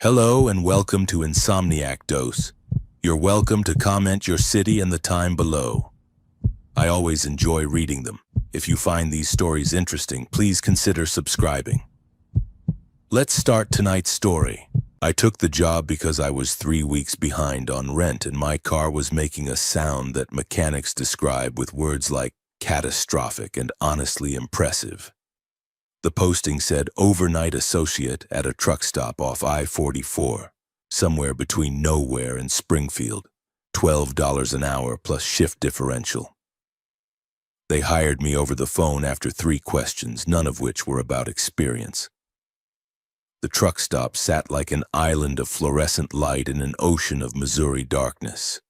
Hello and welcome to Insomniac Dose. You're welcome to comment your city and the time below. I always enjoy reading them. If you find these stories interesting, please consider subscribing. Let's start tonight's story. I took the job because I was 3 weeks behind on rent and my car was making a sound that mechanics describe with words like catastrophic and honestly impressive. The posting said overnight associate at a truck stop off I-44, somewhere between Nowhere and Springfield, $12 an hour plus shift differential. They hired me over the phone after 3 questions, none of which were about experience. The truck stop sat like an island of fluorescent light in an ocean of Missouri darkness.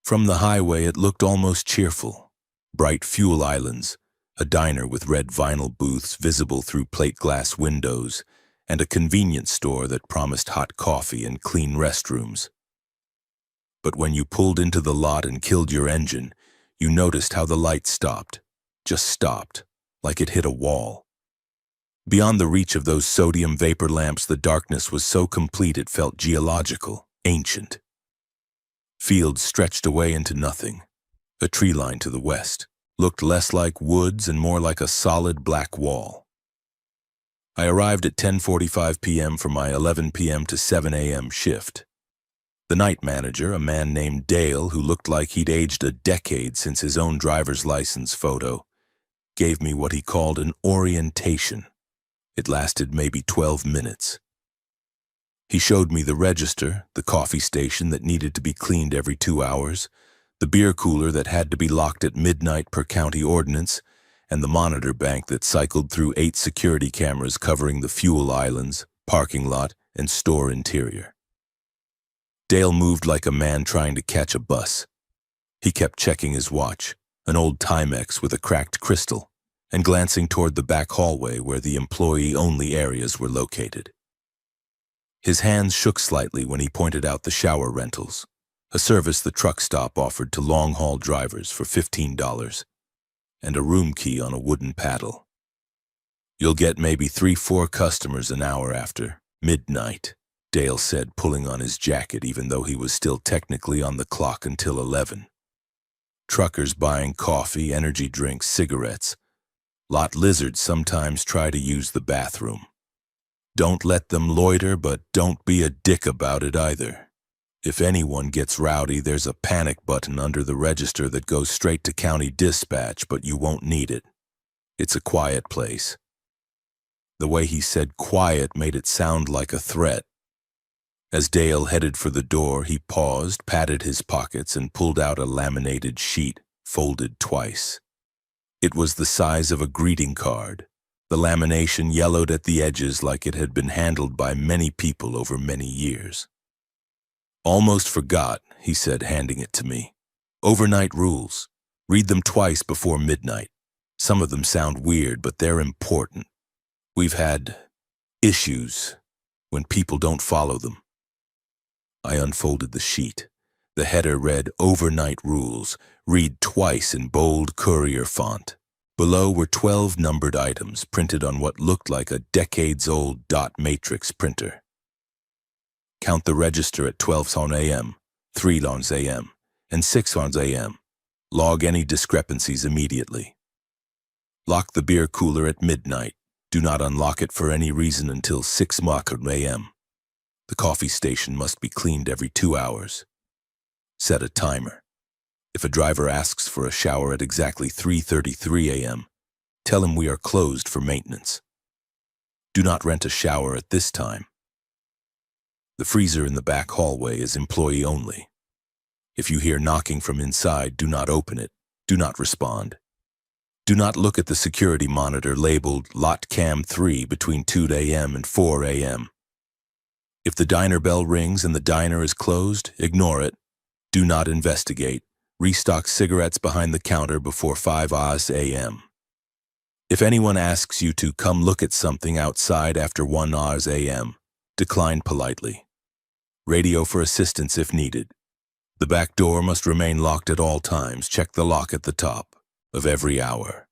From the highway it looked almost cheerful. Bright fuel islands, a diner with red vinyl booths visible through plate glass windows, and a convenience store that promised hot coffee and clean restrooms. But when you pulled into the lot and killed your engine, you noticed how the light stopped, just stopped, like it hit a wall. Beyond the reach of those sodium vapor lamps, the darkness was so complete it felt geological, ancient. Fields stretched away into nothing. A tree line to the west looked less like woods and more like a solid black wall. I arrived at 10:45 p.m. for my 11 p.m. to 7 a.m. shift. The night manager, a man named Dale who looked like he'd aged a decade since his own driver's license photo, gave me what he called an orientation. It lasted maybe 12 minutes. He showed me the register, the coffee station that needed to be cleaned every 2 hours, the beer cooler that had to be locked at midnight per county ordinance, and the monitor bank that cycled through 8 security cameras covering the fuel islands, parking lot, and store interior. Dale moved like a man trying to catch a bus. He kept checking his watch, an old Timex with a cracked crystal, and glancing toward the back hallway where the employee-only areas were located. His hands shook slightly when he pointed out the shower rentals, a service the truck stop offered to long-haul drivers for $15, and a room key on a wooden paddle. You'll get maybe 3-4 customers an hour after midnight, Dale said, pulling on his jacket even though he was still technically on the clock until 11. Truckers buying coffee, energy drinks, cigarettes. Lot lizards sometimes try to use the bathroom. Don't let them loiter, but don't be a dick about it either. If anyone gets rowdy, there's a panic button under the register that goes straight to county dispatch, but you won't need it. It's a quiet place. The way he said quiet made it sound like a threat. As Dale headed for the door, he paused, patted his pockets, and pulled out a laminated sheet, folded twice. It was the size of a greeting card. The lamination yellowed at the edges like it had been handled by many people over many years. Almost forgot, he said, handing it to me. Overnight rules. Read them twice before midnight. Some of them sound weird, but they're important. We've had issues when people don't follow them. I unfolded the sheet. The header read, Overnight Rules. Read twice in bold courier font. Below were 12 numbered items printed on what looked like a decades-old dot matrix printer. Count the register at 12 a.m., 3 a.m., and 6 a.m. Log any discrepancies immediately. Lock the beer cooler at midnight. Do not unlock it for any reason until 6 a.m. The coffee station must be cleaned every 2 hours. Set a timer. If a driver asks for a shower at exactly 3:33 a.m., tell him we are closed for maintenance. Do not rent a shower at this time. The freezer in the back hallway is employee only. If you hear knocking from inside, do not open it. Do not respond. Do not look at the security monitor labeled Lot Cam 3 between 2 a.m. and 4 a.m. If the diner bell rings and the diner is closed, ignore it. Do not investigate. Restock cigarettes behind the counter before 5 a.m. If anyone asks you to come look at something outside after 1 a.m., decline politely. Radio for assistance if needed. The back door must remain locked at all times. Check the lock at the top of every hour.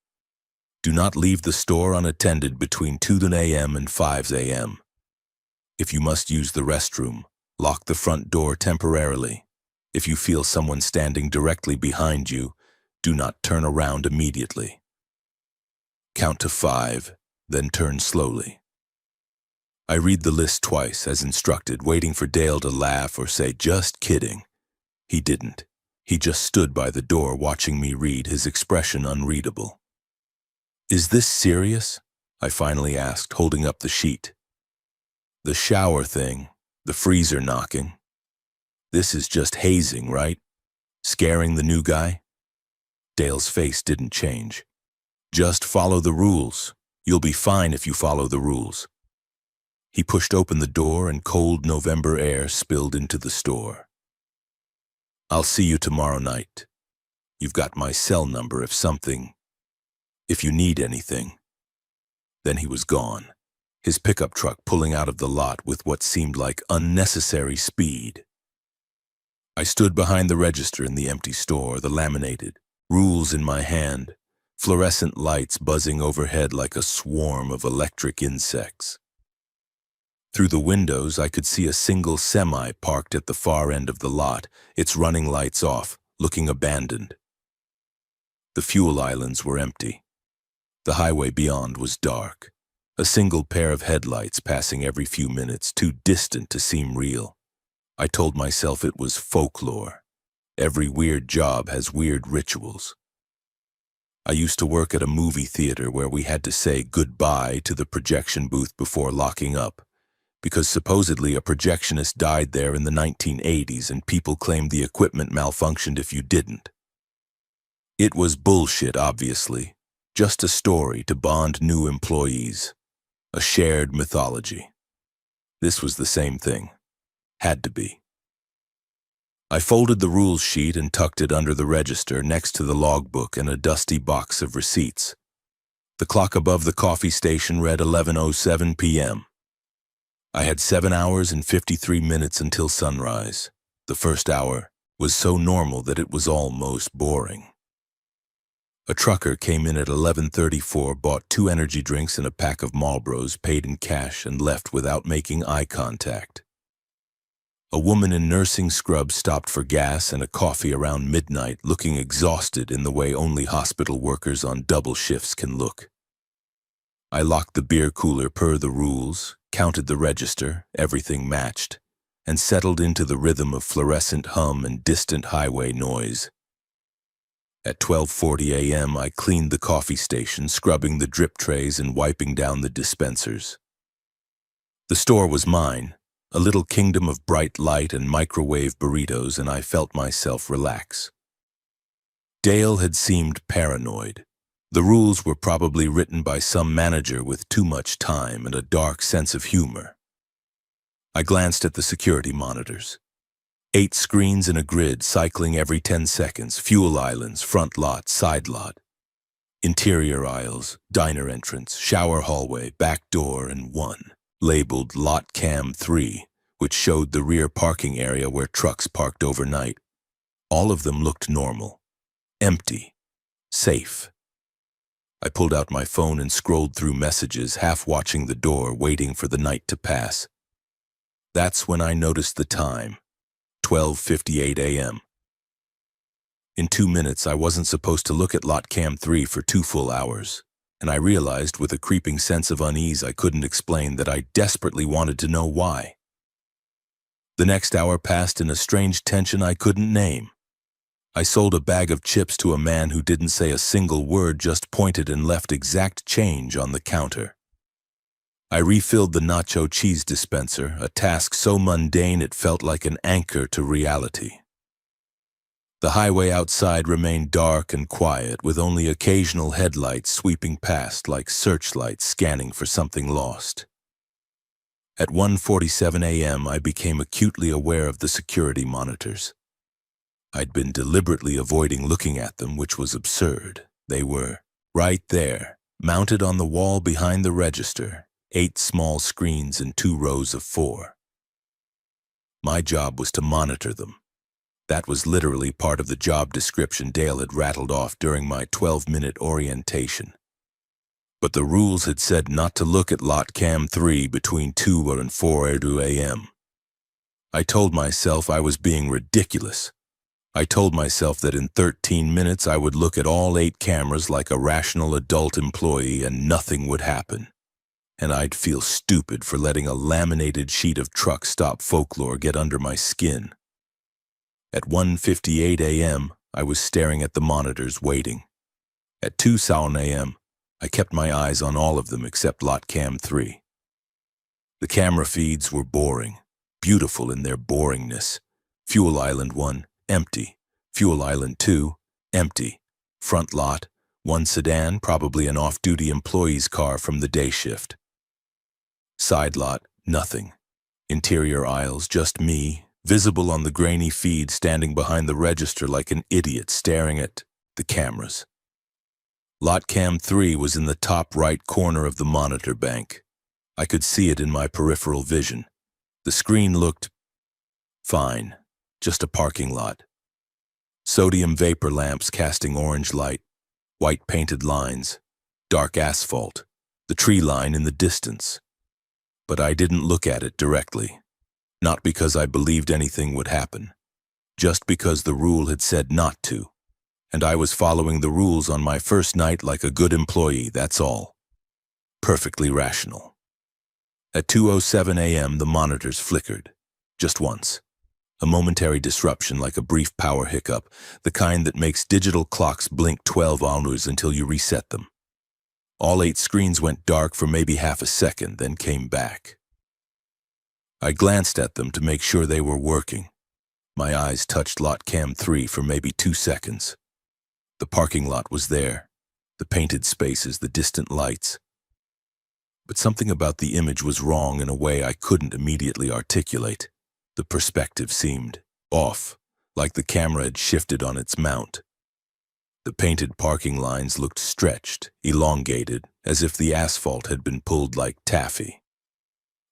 Do not leave the store unattended between 2 a.m. and 5 a.m. If you must use the restroom, lock the front door temporarily. If you feel someone standing directly behind you, do not turn around immediately. Count to 5, then turn slowly. I read the list twice as instructed, waiting for Dale to laugh or say, "Just kidding." He didn't. He just stood by the door watching me read, his expression unreadable. "Is this serious?" I finally asked, holding up the sheet. "The shower thing, the freezer knocking. This is just hazing, right? Scaring the new guy?" Dale's face didn't change. "Just follow the rules. You'll be fine if you follow the rules." He pushed open the door and cold November air spilled into the store. "I'll see you tomorrow night. You've got my cell number if you need anything." Then he was gone, his pickup truck pulling out of the lot with what seemed like unnecessary speed. I stood behind the register in the empty store, the laminated rules in my hand, fluorescent lights buzzing overhead like a swarm of electric insects. Through the windows, I could see a single semi parked at the far end of the lot, its running lights off, looking abandoned. The fuel islands were empty. The highway beyond was dark, a single pair of headlights passing every few minutes, too distant to seem real. I told myself it was folklore. Every weird job has weird rituals. I used to work at a movie theater where we had to say goodbye to the projection booth before locking up, because supposedly a projectionist died there in the 1980s and people claimed the equipment malfunctioned if you didn't. It was bullshit, obviously, just a story to bond new employees, a shared mythology. This was the same thing. Had to be. I folded the rules sheet and tucked it under the register next to the logbook and a dusty box of receipts. The clock above the coffee station read 11:07 p.m. I had 7 hours and 53 minutes until sunrise. The first hour was so normal that it was almost boring. A trucker came in at 11:34, bought 2 energy drinks and a pack of Marlboros, paid in cash, and left without making eye contact. A woman in nursing scrubs stopped for gas and a coffee around midnight, looking exhausted in the way only hospital workers on double shifts can look. I locked the beer cooler per the rules, counted the register, everything matched, and settled into the rhythm of fluorescent hum and distant highway noise. At 12:40 a.m., I cleaned the coffee station, scrubbing the drip trays and wiping down the dispensers. The store was mine, a little kingdom of bright light and microwave burritos, and I felt myself relax. Dale had seemed paranoid. The rules were probably written by some manager with too much time and a dark sense of humor. I glanced at the security monitors. 8 screens in a grid cycling every 10 seconds, fuel islands, front lot, side lot. Interior aisles, diner entrance, shower hallway, back door, and one, labeled Lot Cam 3, which showed the rear parking area where trucks parked overnight. All of them looked normal, empty, safe. I pulled out my phone and scrolled through messages, half watching the door, waiting for the night to pass. That's when I noticed the time, 12:58 a.m. In 2 minutes, I wasn't supposed to look at Lot Cam 3 for 2 full hours, and I realized with a creeping sense of unease I couldn't explain that I desperately wanted to know why. The next hour passed in a strange tension I couldn't name. I sold a bag of chips to a man who didn't say a single word, just pointed and left exact change on the counter. I refilled the nacho cheese dispenser, a task so mundane it felt like an anchor to reality. The highway outside remained dark and quiet, with only occasional headlights sweeping past like searchlights scanning for something lost. At 1:47 a.m., I became acutely aware of the security monitors. I'd been deliberately avoiding looking at them, which was absurd. They were right there, mounted on the wall behind the register, 8 small screens in 2 rows of 4. My job was to monitor them. That was literally part of the job description Dale had rattled off during my 12-minute orientation. But the rules had said not to look at lot cam 3 between 2 and 4 a.m. I told myself I was being ridiculous. I told myself that in 13 minutes I would look at all 8 cameras like a rational adult employee and nothing would happen. And I'd feel stupid for letting a laminated sheet of truck stop folklore get under my skin. At 1:58 a.m., I was staring at the monitors waiting. At 2 a.m., I kept my eyes on all of them except lot cam 3. The camera feeds were boring, beautiful in their boringness. Fuel Island 1, empty. Fuel Island 2, empty. Front lot, 1 sedan, probably an off-duty employee's car from the day shift. Side lot, nothing. Interior aisles, just me, visible on the grainy feed, standing behind the register like an idiot staring at the cameras. Lot cam 3 was in the top right corner of the monitor bank. I could see it in my peripheral vision. The screen looked fine, just a parking lot. Sodium vapor lamps casting orange light, white painted lines, dark asphalt, the tree line in the distance. But I didn't look at it directly, not because I believed anything would happen, just because the rule had said not to, and I was following the rules on my first night like a good employee, that's all. Perfectly rational. At 2:07 a.m., the monitors flickered, just once. A momentary disruption like a brief power hiccup, the kind that makes digital clocks blink 12 hours until you reset them. All 8 screens went dark for maybe half a second, then came back. I glanced at them to make sure they were working. My eyes touched lot cam 3 for maybe 2 seconds. The parking lot was there, the painted spaces, the distant lights. But something about the image was wrong in a way I couldn't immediately articulate. The perspective seemed off, like the camera had shifted on its mount. The painted parking lines looked stretched, elongated, as if the asphalt had been pulled like taffy.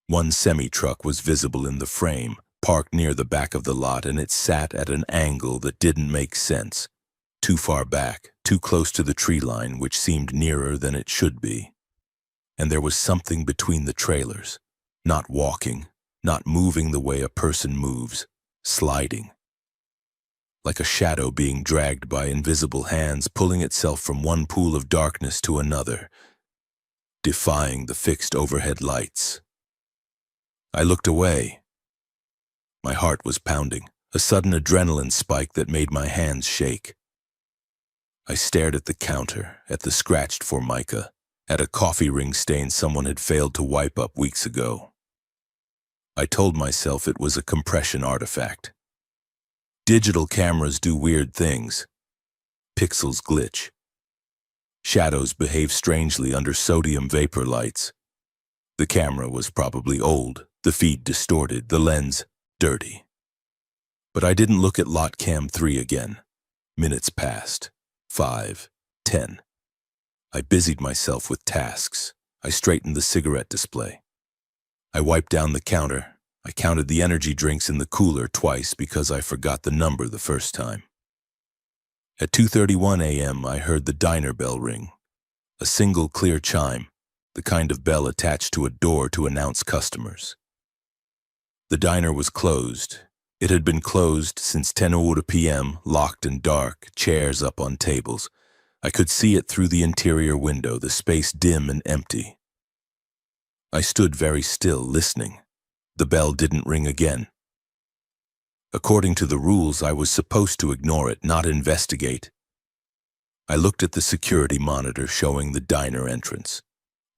One semi-truck was visible in the frame, parked near the back of the lot, and it sat at an angle that didn't make sense. Too far back, too close to the tree line, which seemed nearer than it should be. And there was something between the trailers, not walking, not moving the way a person moves, sliding. Like a shadow being dragged by invisible hands, pulling itself from one pool of darkness to another, defying the fixed overhead lights. I looked away. My heart was pounding, a sudden adrenaline spike that made my hands shake. I stared at the counter, at the scratched formica, at a coffee ring stain someone had failed to wipe up weeks ago. I told myself it was a compression artifact. Digital cameras do weird things. Pixels glitch. Shadows behave strangely under sodium vapor lights. The camera was probably old, the feed distorted, the lens dirty. But I didn't look at lot cam 3 again. Minutes passed. 5, 10. I busied myself with tasks. I straightened the cigarette display. I wiped down the counter. I counted the energy drinks in the cooler twice because I forgot the number the first time. At 2:31 a.m., I heard the diner bell ring. A single clear chime, the kind of bell attached to a door to announce customers. The diner was closed. It had been closed since 10 p.m., locked and dark, chairs up on tables. I could see it through the interior window, the space dim and empty. I stood very still, listening. The bell didn't ring again. According to the rules, I was supposed to ignore it, not investigate. I looked at the security monitor showing the diner entrance.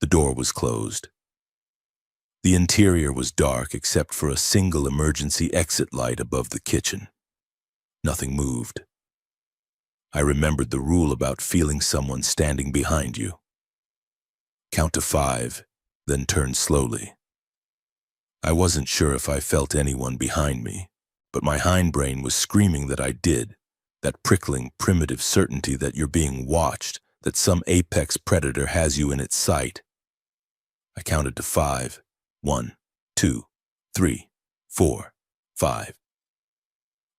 The door was closed. The interior was dark except for a single emergency exit light above the kitchen. Nothing moved. I remembered the rule about feeling someone standing behind you. Count to 5, then turn slowly. I wasn't sure if I felt anyone behind me, but my hindbrain was screaming that I did, that prickling, primitive certainty that you're being watched, that some apex predator has you in its sight. I counted to 5. 1, 2, 3, 4, 5.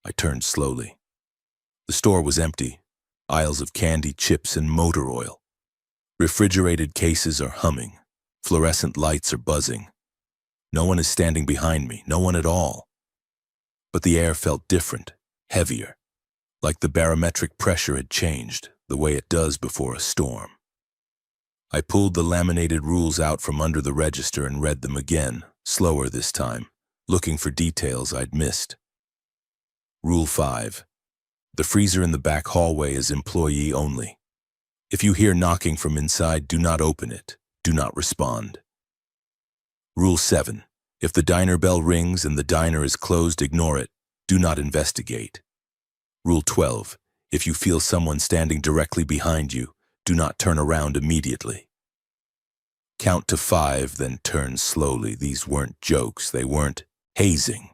I turned slowly. The store was empty, aisles of candy, chips, and motor oil. Refrigerated cases are humming. Fluorescent lights are buzzing. No one is standing behind me, no one at all. But the air felt different, heavier, like the barometric pressure had changed, the way it does before a storm. I pulled the laminated rules out from under the register and read them again, slower this time, looking for details I'd missed. Rule 5. The freezer in the back hallway is employee only. If you hear knocking from inside, do not open it. Do not respond. Rule 7. If the diner bell rings and the diner is closed, ignore it. Do not investigate. Rule 12. If you feel someone standing directly behind you, do not turn around immediately. Count to 5, then turn slowly. These weren't jokes. They weren't hazing.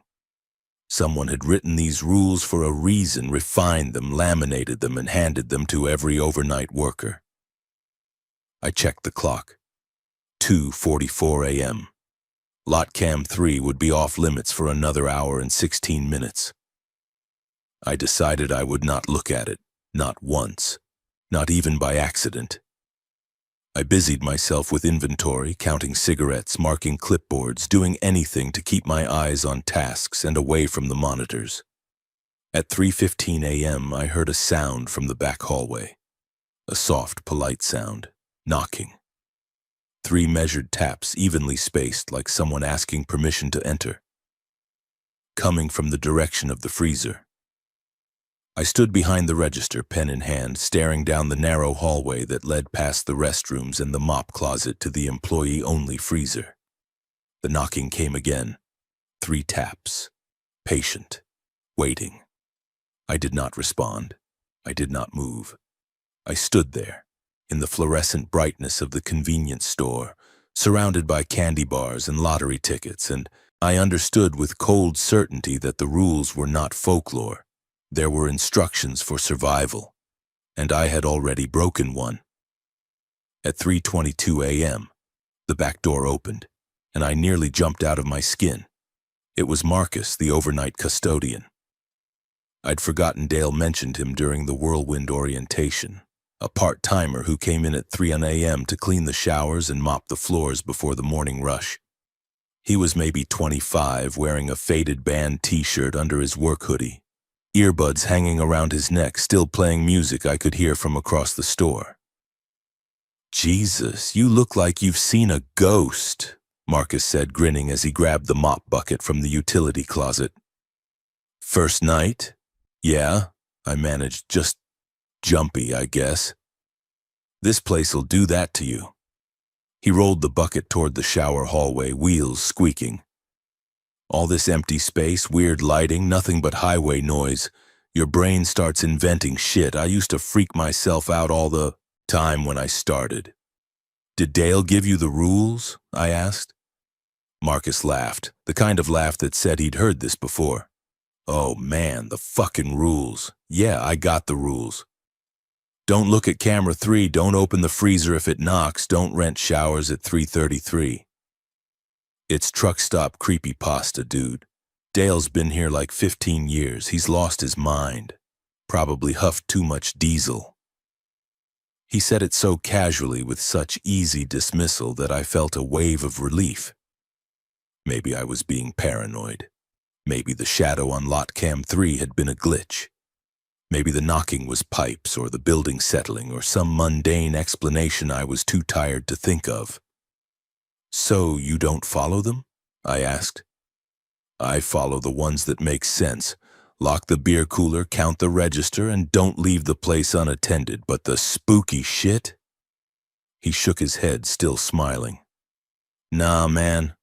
Someone had written these rules for a reason, refined them, laminated them, and handed them to every overnight worker. I checked the clock. 2:44 a.m. Lot Cam 3 would be off limits for another hour and 16 minutes. I decided I would not look at it, not once, not even by accident. I busied myself with inventory, counting cigarettes, marking clipboards, doing anything to keep my eyes on tasks and away from the monitors. At 3:15 a.m., I heard a sound from the back hallway. A soft, polite sound, knocking. 3 measured taps, evenly spaced, like someone asking permission to enter. Coming from the direction of the freezer. I stood behind the register, pen in hand, staring down the narrow hallway that led past the restrooms and the mop closet to the employee-only freezer. The knocking came again. 3 taps. Patient. Waiting. I did not respond. I did not move. I stood there, in the fluorescent brightness of the convenience store, surrounded by candy bars and lottery tickets, and I understood with cold certainty that the rules were not folklore. There were instructions for survival, and I had already broken one. At 3:22 a.m., the back door opened, and I nearly jumped out of my skin. It was Marcus, the overnight custodian. I'd forgotten Dale mentioned him during the whirlwind orientation, a part-timer who came in at 3 a.m. to clean the showers and mop the floors before the morning rush. He was maybe 25, wearing a faded band t-shirt under his work hoodie, earbuds hanging around his neck, still playing music I could hear from across the store. "Jesus, you look like you've seen a ghost," Marcus said, grinning as he grabbed the mop bucket from the utility closet. "First night?" "Yeah," I managed, "just jumpy, I guess." "This place'll do that to you." He rolled the bucket toward the shower hallway, wheels squeaking. All this empty space, weird lighting, nothing but highway noise. Your brain starts inventing shit. I used to freak myself out all the time when I started. "Did Dale give you the rules?" I asked. Marcus laughed, the kind of laugh that said he'd heard this before. "Oh man, the fucking rules. Yeah, I got the rules. Don't look at camera 3, don't open the freezer if it knocks, don't rent showers at 3:33. It's truck stop creepypasta, dude. Dale's been here like 15 years. He's lost his mind. Probably huffed too much diesel." He said it so casually, with such easy dismissal, that I felt a wave of relief. Maybe I was being paranoid. Maybe the shadow on Lot Cam 3 had been a glitch. Maybe the knocking was pipes, or the building settling, or some mundane explanation I was too tired to think of. "So you don't follow them?" I asked. "I follow the ones that make sense. Lock the beer cooler, count the register, and don't leave the place unattended. But the spooky shit?" He shook his head, still smiling. "Nah, man.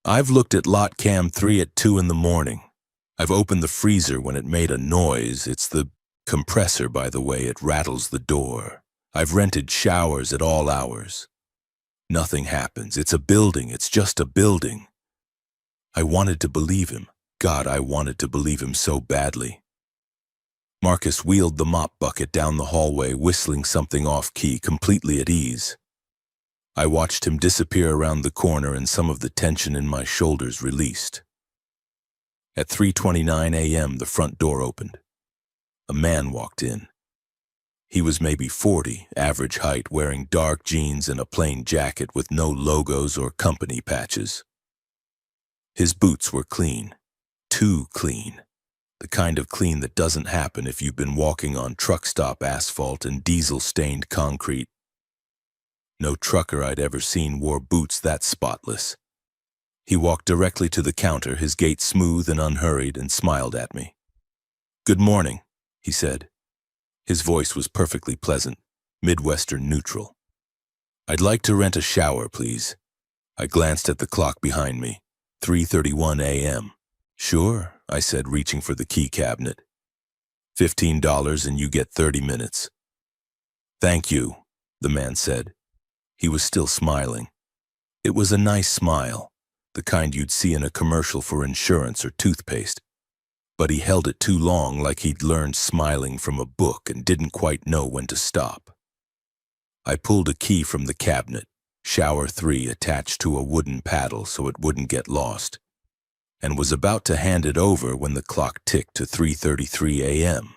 I've looked at Lot Cam 3 at 2 in the morning. I've opened the freezer when it made a noise. It's the compressor, by the way. It rattles the door. I've rented showers at all hours. Nothing happens. It's a building. It's just a building." I wanted to believe him. God, I wanted to believe him so badly. Marcus wheeled the mop bucket down the hallway, whistling something off-key, completely at ease. I watched him disappear around the corner, and some of the tension in my shoulders released. At 3:29 a.m., the front door opened. A man walked in. He was maybe 40, average height, wearing dark jeans and a plain jacket with no logos or company patches. His boots were clean, too clean, the kind of clean that doesn't happen if you've been walking on truck stop asphalt and diesel-stained concrete. No trucker I'd ever seen wore boots that spotless. He walked directly to the counter, his gait smooth and unhurried, and smiled at me. "Good morning," he said. His voice was perfectly pleasant, Midwestern neutral. "I'd like to rent a shower, please." I glanced at the clock behind me, 3:31 a.m. "Sure," I said, reaching for the key cabinet. $15 and you get 30 minutes. "Thank you," the man said. He was still smiling. It was a nice smile, the kind you'd see in a commercial for insurance or toothpaste. But he held it too long, like he'd learned smiling from a book and didn't quite know when to stop. I pulled a key from the cabinet, shower 3 attached to a wooden paddle so it wouldn't get lost, and was about to hand it over when the clock ticked to 3:33 a.m.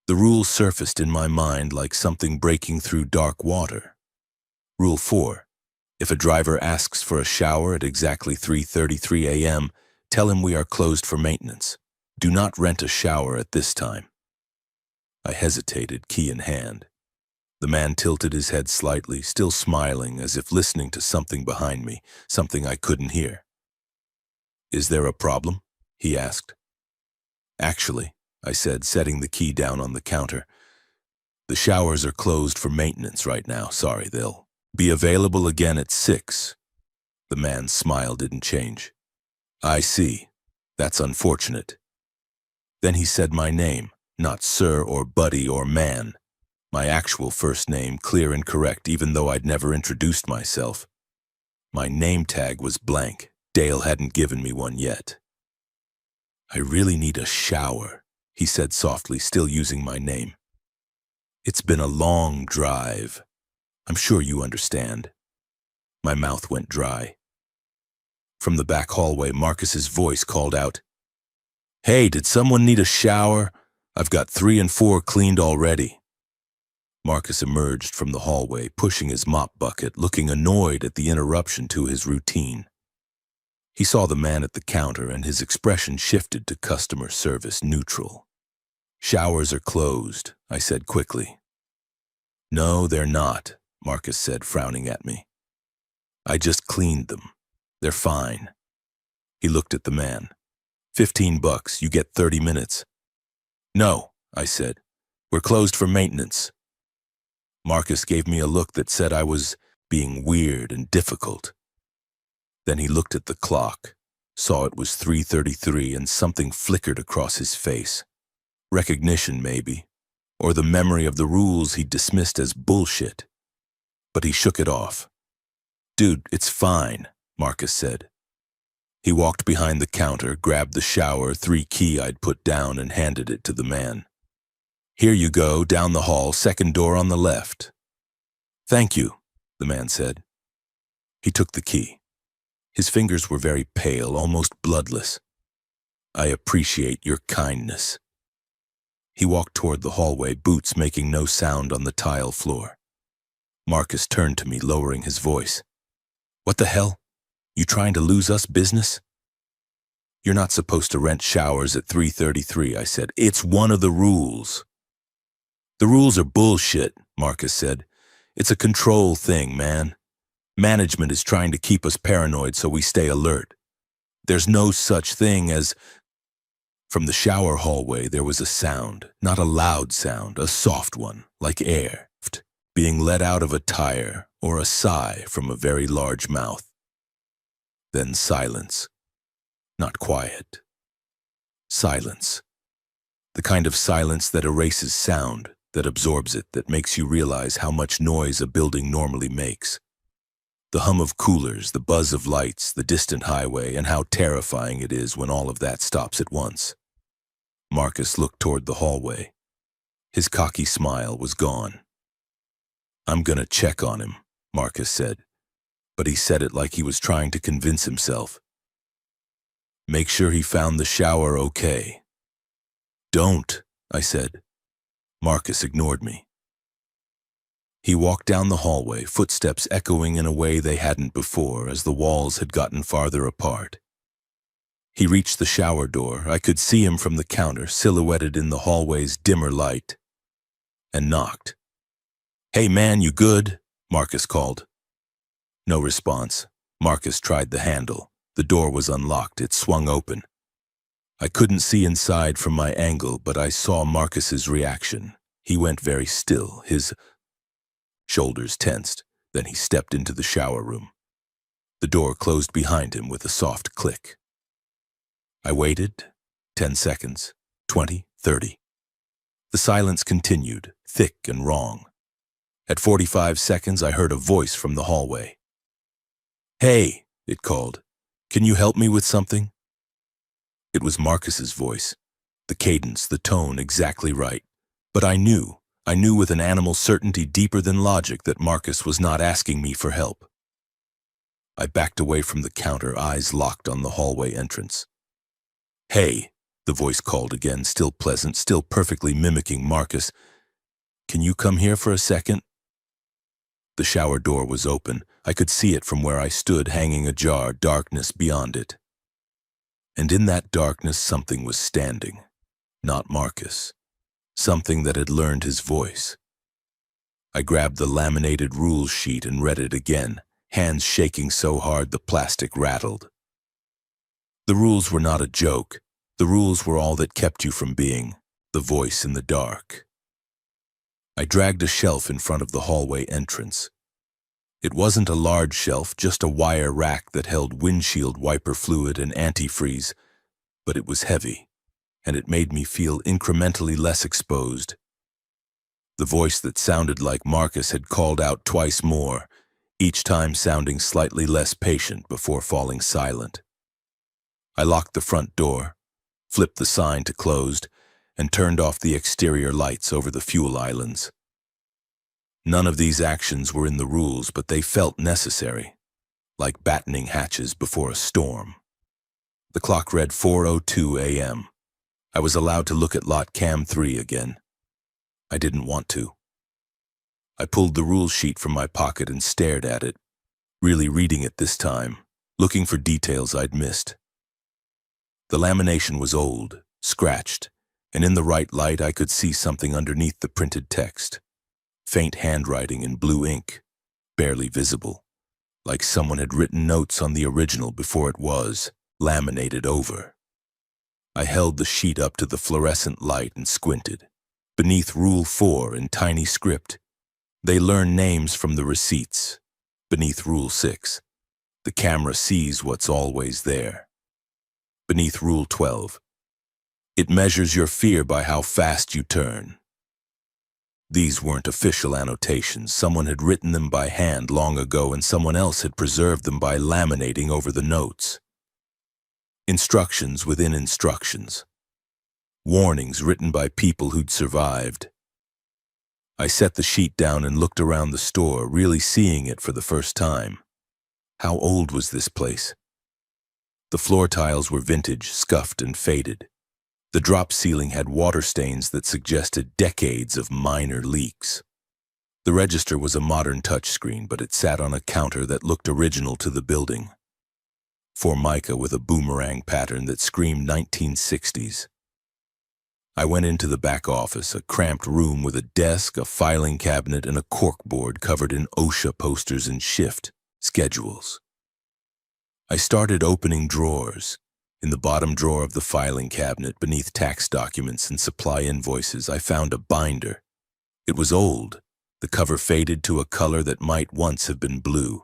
The rule surfaced in my mind like something breaking through dark water. Rule 4. If a driver asks for a shower at exactly 3:33 a.m., tell him we are closed for maintenance. Do not rent a shower at this time. I hesitated, key in hand. The man tilted his head slightly, still smiling as if listening to something behind me, something I couldn't hear. "Is there a problem?" he asked. "Actually," I said, setting the key down on the counter, "the showers are closed for maintenance right now. Sorry, they'll be available again at 6. The man's smile didn't change. "I see. That's unfortunate." Then he said my name, not sir or buddy or man. My actual first name, clear and correct, even though I'd never introduced myself. My name tag was blank. Dale hadn't given me one yet. "I really need a shower," he said softly, still using my name. "It's been a long drive. I'm sure you understand." My mouth went dry. From the back hallway, Marcus's voice called out, "Hey, did someone need a shower? I've got 3 and 4 cleaned already." Marcus emerged from the hallway, pushing his mop bucket, looking annoyed at the interruption to his routine. He saw the man at the counter, and his expression shifted to customer service neutral. "Showers are closed," I said quickly. "No, they're not," Marcus said, frowning at me. "I just cleaned them. They're fine." He looked at the man. $15, you get 30 minutes. "No," I said. "We're closed for maintenance." Marcus gave me a look that said I was being weird and difficult. Then he looked at the clock, saw it was 3:33, and something flickered across his face. Recognition, maybe, or the memory of the rules he dismissed as bullshit. But he shook it off. "Dude, it's fine," Marcus said. He walked behind the counter, grabbed the shower 3 key I'd put down, and handed it to the man. "Here you go, down the hall, second door on the left." "Thank you," the man said. He took the key. His fingers were very pale, almost bloodless. "I appreciate your kindness." He walked toward the hallway, boots making no sound on the tile floor. Marcus turned to me, lowering his voice. "What the hell? You trying to lose us business?" "You're not supposed to rent showers at 3:33, I said. "It's one of the rules." "The rules are bullshit," Marcus said. "It's a control thing, man. Management is trying to keep us paranoid so we stay alert. There's no such thing as—" From the shower hallway there was a sound, not a loud sound, a soft one, like air, being let out of a tire, or a sigh from a very large mouth. Then silence. Not quiet. Silence. The kind of silence that erases sound, that absorbs it, that makes you realize how much noise a building normally makes. The hum of coolers, the buzz of lights, the distant highway, and how terrifying it is when all of that stops at once. Marcus looked toward the hallway. His cocky smile was gone. "I'm gonna check on him," Marcus said, but he said it like he was trying to convince himself. "Make sure he found the shower okay." "Don't," I said. Marcus ignored me. He walked down the hallway, footsteps echoing in a way they hadn't before as the walls had gotten farther apart. He reached the shower door. I could see him from the counter, silhouetted in the hallway's dimmer light, and knocked. "Hey man, you good?" Marcus called. No response. Marcus tried the handle. The door was unlocked. It swung open. I couldn't see inside from my angle, but I saw Marcus's reaction. He went very still, his shoulders tensed. Then he stepped into the shower room. The door closed behind him with a soft click. I waited. 10 seconds, 20, 30. The silence continued, thick and wrong. At 45 seconds, I heard a voice from the hallway. "Hey," it called. "Can you help me with something?" It was Marcus's voice. The cadence, the tone, exactly right. But I knew with an animal certainty deeper than logic that Marcus was not asking me for help. I backed away from the counter, eyes locked on the hallway entrance. "Hey," the voice called again, still pleasant, still perfectly mimicking Marcus. "Can you come here for a second?" The shower door was open. I could see it from where I stood, hanging ajar, darkness beyond it. And in that darkness, something was standing. Not Marcus. Something that had learned his voice. I grabbed the laminated rules sheet and read it again, hands shaking so hard the plastic rattled. The rules were not a joke. The rules were all that kept you from being the voice in the dark. I dragged a shelf in front of the hallway entrance. It wasn't a large shelf, just a wire rack that held windshield wiper fluid and antifreeze, but it was heavy, and it made me feel incrementally less exposed. The voice that sounded like Marcus had called out twice more, each time sounding slightly less patient before falling silent. I locked the front door, flipped the sign to closed, and turned off the exterior lights over the fuel islands. None of these actions were in the rules, but they felt necessary, like battening hatches before a storm. The clock read 4:02 a.m. I was allowed to look at lot cam 3 again. I didn't want to. I pulled the rule sheet from my pocket and stared at it, really reading it this time, looking for details I'd missed. The lamination was old, scratched, and in the right light I could see something underneath the printed text. Faint handwriting in blue ink, barely visible, like someone had written notes on the original before it was laminated over. I held the sheet up to the fluorescent light and squinted. Beneath Rule 4 in tiny script, they learn names from the receipts. Beneath Rule 6, the camera sees what's always there. Beneath Rule 12, it measures your fear by how fast you turn. These weren't official annotations. Someone had written them by hand long ago, and someone else had preserved them by laminating over the notes. Instructions within instructions. Warnings written by people who'd survived. I set the sheet down and looked around the store, really seeing it for the first time. How old was this place? The floor tiles were vintage, scuffed and faded. The drop ceiling had water stains that suggested decades of minor leaks. The register was a modern touchscreen, but it sat on a counter that looked original to the building. Formica with a boomerang pattern that screamed 1960s. I went into the back office, a cramped room with a desk, a filing cabinet, and a corkboard covered in OSHA posters and shift schedules. I started opening drawers. In the bottom drawer of the filing cabinet, beneath tax documents and supply invoices, I found a binder. It was old, the cover faded to a color that might once have been blue.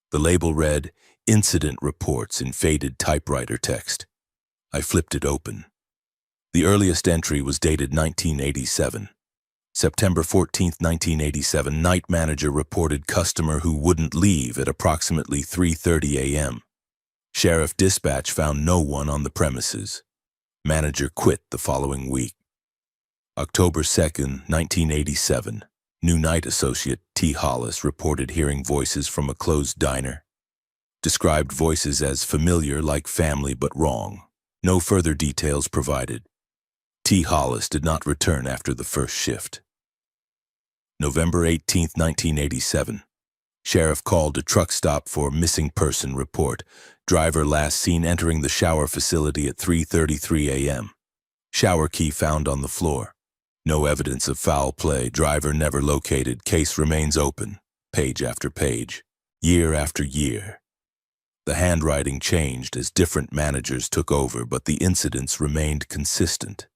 The label read, "Incident Reports" in faded typewriter text. I flipped it open. The earliest entry was dated 1987. September 14, 1987, night manager reported customer who wouldn't leave at approximately 3:30 a.m. Sheriff dispatch found no one on the premises. Manager quit the following week. October 2, 1987, new night associate T. Hollis reported hearing voices from a closed diner. Described voices as familiar, like family, but wrong. No further details provided. T. Hollis did not return after the first shift. November 18, 1987. Sheriff called a truck stop for missing person report. Driver last seen entering the shower facility at 3:33 a.m. Shower key found on the floor. No evidence of foul play. Driver never located. Case remains open. Page after page. Year after year. The handwriting changed as different managers took over, but the incidents remained consistent.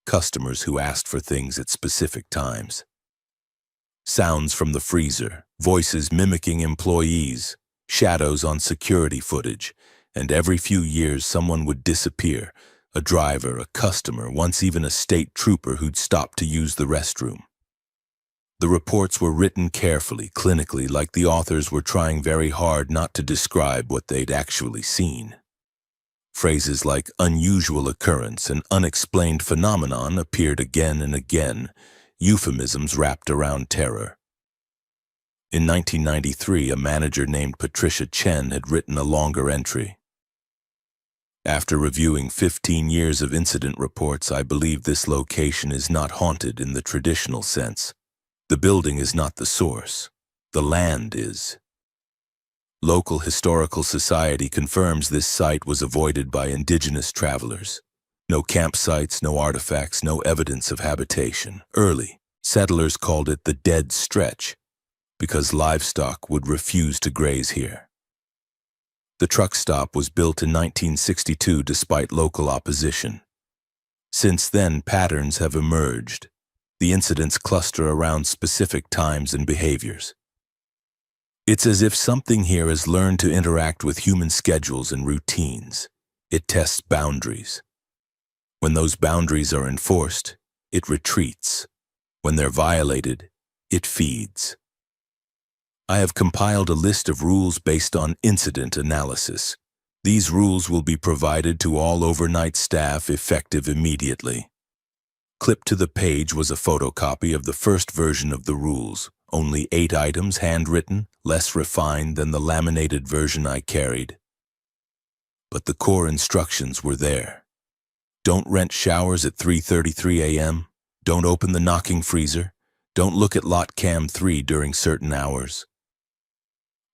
Customers who asked for things at specific times. Sounds from the freezer, voices mimicking employees, shadows on security footage, and every few years someone would disappear, a driver, a customer, once even a state trooper who'd stopped to use the restroom. The reports were written carefully, clinically, like the authors were trying very hard not to describe what they'd actually seen. Phrases like unusual occurrence and unexplained phenomenon appeared again and again, euphemisms wrapped around terror. In 1993, a manager named Patricia Chen had written a longer entry. After reviewing 15 years of incident reports, I believe this location is not haunted in the traditional sense. The building is not the source. The land is. Local Historical Society confirms this site was avoided by indigenous travelers. No campsites, no artifacts, no evidence of habitation. Early settlers called it the Dead Stretch because livestock would refuse to graze here. The truck stop was built in 1962 despite local opposition. Since then, patterns have emerged. The incidents cluster around specific times and behaviors. It's as if something here has learned to interact with human schedules and routines. It tests boundaries. When those boundaries are enforced, it retreats. When they're violated, it feeds. I have compiled a list of rules based on incident analysis. These rules will be provided to all overnight staff effective immediately. Clipped to the page was a photocopy of the first version of the rules, only 8 items handwritten, less refined than the laminated version I carried. But the core instructions were there. Don't rent showers at 3:33 a.m. Don't open the knocking freezer. Don't look at lot cam 3 during certain hours.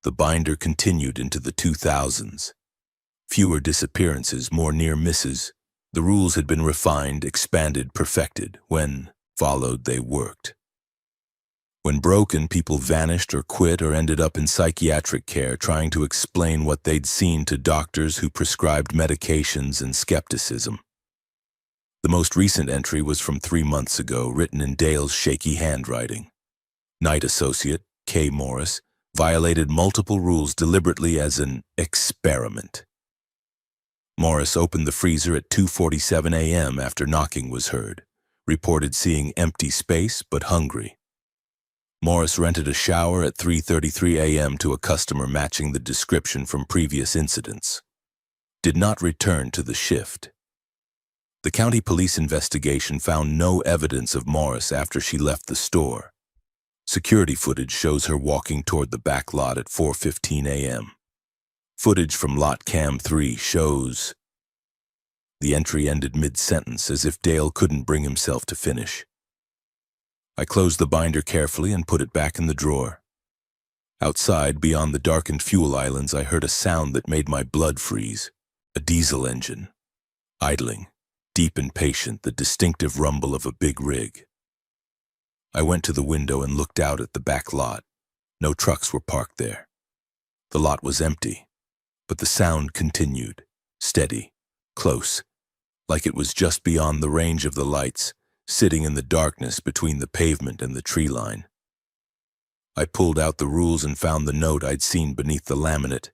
The binder continued into the 2000s. Fewer disappearances, more near misses. The rules had been refined, expanded, perfected. When followed, they worked. When broken, people vanished or quit or ended up in psychiatric care trying to explain what they'd seen to doctors who prescribed medications and skepticism. The most recent entry was from 3 months ago, written in Dale's shaky handwriting. Night associate, K. Morris, violated multiple rules deliberately as an experiment. Morris opened the freezer at 2:47 a.m. after knocking was heard, reported seeing empty space but hungry. Morris rented a shower at 3:33 a.m. to a customer matching the description from previous incidents. Did not return to the shift. The county police investigation found no evidence of Morris after she left the store. Security footage shows her walking toward the back lot at 4:15 a.m. Footage from lot cam 3 shows. The entry ended mid-sentence as if Dale couldn't bring himself to finish. I closed the binder carefully and put it back in the drawer. Outside, beyond the darkened fuel islands, I heard a sound that made my blood freeze. A diesel engine. Idling. Deep and patient, the distinctive rumble of a big rig. I went to the window and looked out at the back lot. No trucks were parked there. The lot was empty, but the sound continued, steady, close, like it was just beyond the range of the lights, sitting in the darkness between the pavement and the tree line. I pulled out the rules and found the note I'd seen beneath the laminate.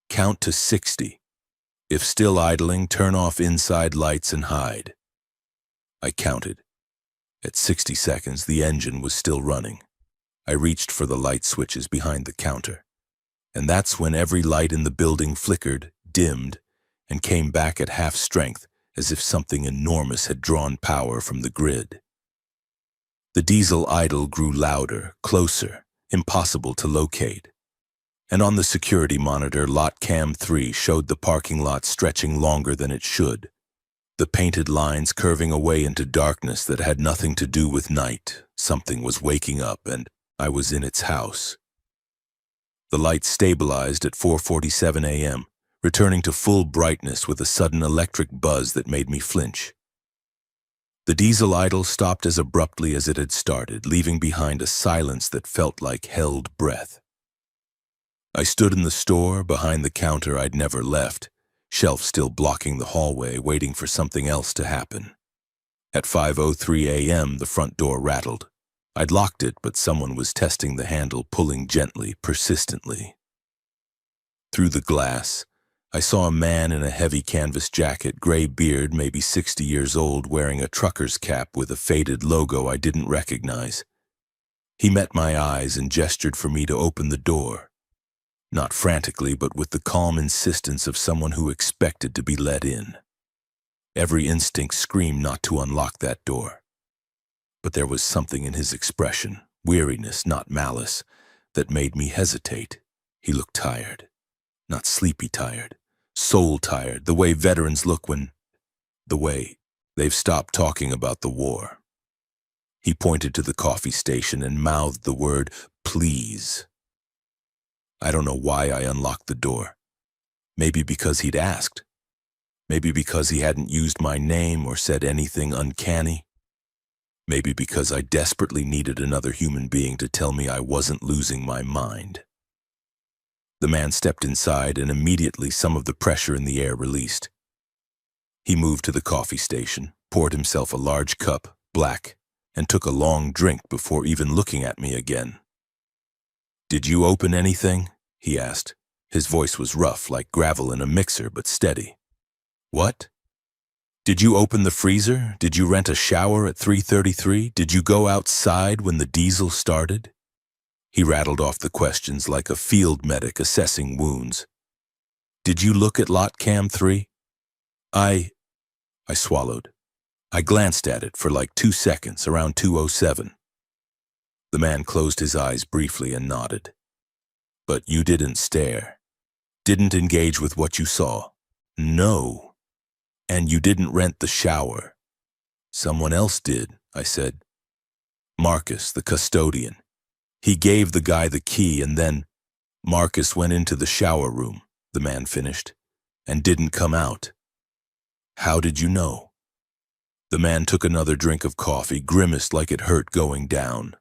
Count to 60. If still idling, turn off inside lights and hide. I counted. At 60 seconds, the engine was still running. I reached for the light switches behind the counter. And that's when every light in the building flickered, dimmed, and came back at half strength, as if something enormous had drawn power from the grid. The diesel idle grew louder, closer, impossible to locate. And on the security monitor, lot cam 3 showed the parking lot stretching longer than it should. The painted lines curving away into darkness that had nothing to do with night. Something was waking up, and I was in its house. The light stabilized at 4:47 a.m., returning to full brightness with a sudden electric buzz that made me flinch. The diesel idol stopped as abruptly as it had started, leaving behind a silence that felt like held breath. I stood in the store, behind the counter I'd never left, shelf still blocking the hallway, waiting for something else to happen. At 5:03 a.m., the front door rattled. I'd locked it, but someone was testing the handle, pulling gently, persistently. Through the glass, I saw a man in a heavy canvas jacket, gray beard, maybe 60 years old, wearing a trucker's cap with a faded logo I didn't recognize. He met my eyes and gestured for me to open the door. Not frantically, but with the calm insistence of someone who expected to be let in. Every instinct screamed not to unlock that door. But there was something in his expression, weariness, not malice, that made me hesitate. He looked tired. Not sleepy tired, soul tired, the way veterans look the way they've stopped talking about the war. He pointed to the coffee station and mouthed the word, "Please." I don't know why I unlocked the door. Maybe because he'd asked. Maybe because he hadn't used my name or said anything uncanny. Maybe because I desperately needed another human being to tell me I wasn't losing my mind. The man stepped inside, and immediately some of the pressure in the air released. He moved to the coffee station, poured himself a large cup, black, and took a long drink before even looking at me again. "Did you open anything?" he asked. His voice was rough, like gravel in a mixer, but steady. "What? Did you open the freezer? Did you rent a shower at 3:33? Did you go outside when the diesel started?" He rattled off the questions like a field medic assessing wounds. "Did you look at lot cam 3? I swallowed. I glanced at it for like 2 seconds, around 2:07. The man closed his eyes briefly and nodded. "But you didn't stare. Didn't engage with what you saw?" "No." "And you didn't rent the shower?" "Someone else did," I said. "Marcus, the custodian. He gave the guy the key, and then Marcus went into the shower room," the man finished, "and didn't come out." "How did you know?" The man took another drink of coffee, grimaced like it hurt going down.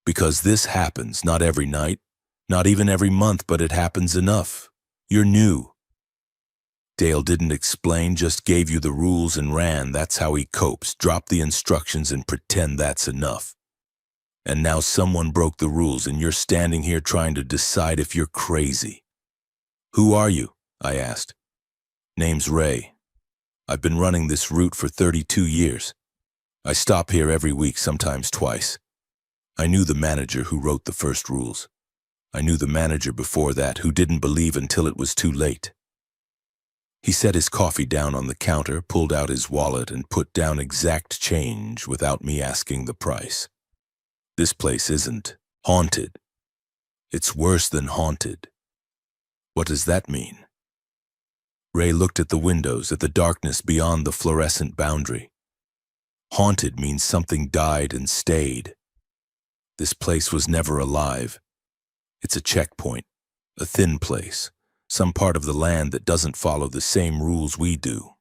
"Because this happens, not every night, not even every month, but it happens enough. You're new. Dale didn't explain, just gave you the rules and ran. That's how he copes. Drop the instructions and pretend that's enough. And now someone broke the rules and you're standing here trying to decide if you're crazy." "Who are you?" I asked. "Name's Ray. I've been running this route for 32 years. I stop here every week, sometimes twice. I knew the manager who wrote the first rules. I knew the manager before that who didn't believe until it was too late." He set his coffee down on the counter, pulled out his wallet, and put down exact change without me asking the price. "This place isn't haunted. It's worse than haunted." "What does that mean?" Ray looked at the windows, at the darkness beyond the fluorescent boundary. "Haunted means something died and stayed. This place was never alive. It's a checkpoint, a thin place, some part of the land that doesn't follow the same rules we do."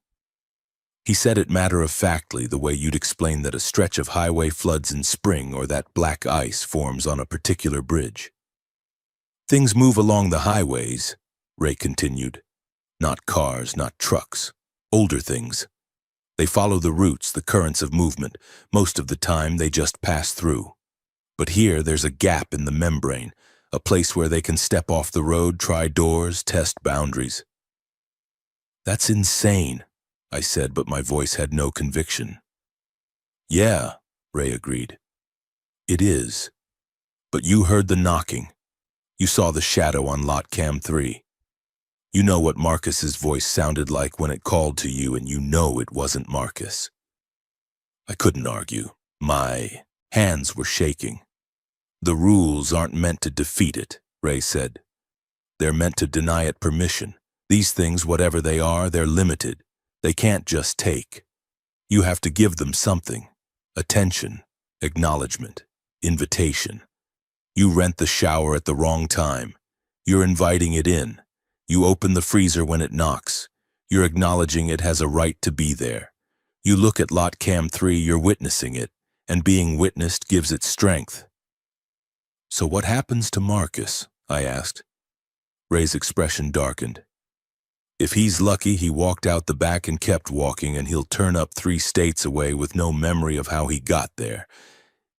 He said it matter-of-factly, the way you'd explain that a stretch of highway floods in spring or that black ice forms on a particular bridge. "Things move along the highways," Ray continued. "Not cars, not trucks. Older things. They follow the routes, the currents of movement. Most of the time, they just pass through. But here, there's a gap in the membrane, a place where they can step off the road, try doors, test boundaries." "That's insane," I said, but my voice had no conviction. "Yeah," Ray agreed. "It is. But you heard the knocking. You saw the shadow on lot cam 3. You know what Marcus's voice sounded like when it called to you, and you know it wasn't Marcus." I couldn't argue. My hands were shaking. "The rules aren't meant to defeat it," Ray said. "They're meant to deny it permission. These things, whatever they are, they're limited. They can't just take. You have to give them something. Attention, acknowledgement, invitation. You rent the shower at the wrong time. You're inviting it in. You open the freezer when it knocks. You're acknowledging it has a right to be there. You look at lot cam 3, you're witnessing it, and being witnessed gives it strength. So what happens to Marcus? I asked. Ray's expression darkened. If he's lucky, he walked out the back and kept walking, and he'll turn up 3 states away with no memory of how he got there.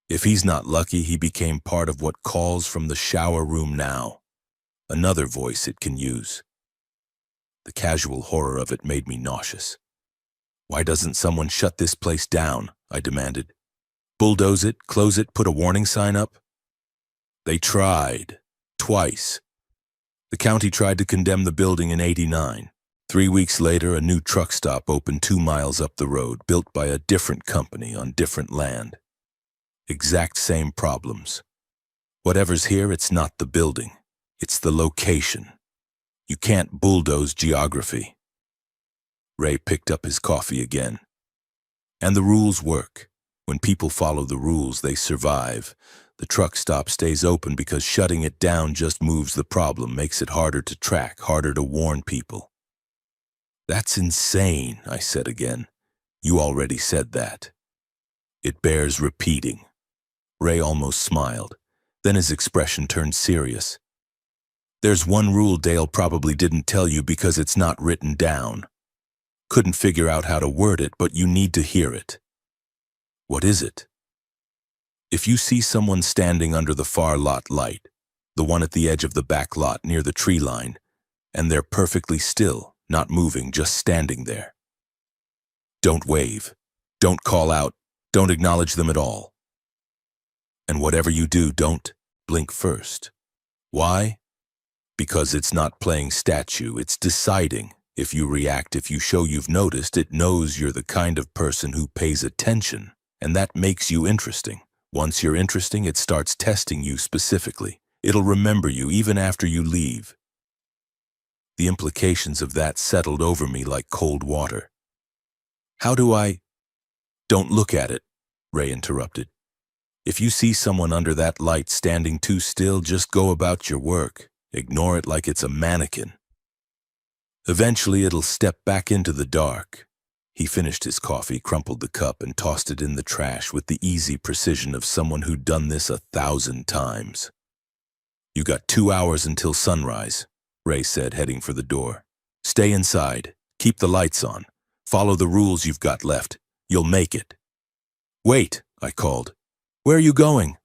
If he's not lucky, he became part of what calls from the shower room now. Another voice it can use. The casual horror of it made me nauseous. Why doesn't someone shut this place down? I demanded. Bulldoze it, close it, put a warning sign up? They tried. Twice. The county tried to condemn the building in '89. 3 weeks later, a new truck stop opened 2 miles up the road, built by a different company on different land. Exact same problems. Whatever's here, it's not the building. It's the location. You can't bulldoze geography. Ray picked up his coffee again. And the rules work. When people follow the rules, they survive. The truck stop stays open because shutting it down just moves the problem, makes it harder to track, harder to warn people. That's insane, I said again. You already said that. It bears repeating. Ray almost smiled. Then his expression turned serious. There's one rule Dale probably didn't tell you because it's not written down. Couldn't figure out how to word it, but you need to hear it. What is it? If you see someone standing under the far lot light, the one at the edge of the back lot near the tree line, and they're perfectly still, not moving, just standing there. Don't wave. Don't call out. Don't acknowledge them at all. And whatever you do, don't blink first. Why? Because it's not playing statue, it's deciding. If you react, if you show you've noticed, it knows you're the kind of person who pays attention, and that makes you interesting. Once you're interesting, it starts testing you specifically. It'll remember you even after you leave. The implications of that settled over me like cold water. How do I... Don't look at it, Ray interrupted. If you see someone under that light standing too still, just go about your work. Ignore it like it's a mannequin. Eventually, it'll step back into the dark. He finished his coffee, crumpled the cup, and tossed it in the trash with the easy precision of someone who'd done this 1,000 times. You got 2 hours until sunrise, Ray said, heading for the door. Stay inside. Keep the lights on. Follow the rules you've got left. You'll make it. Wait, I called. Where are you going?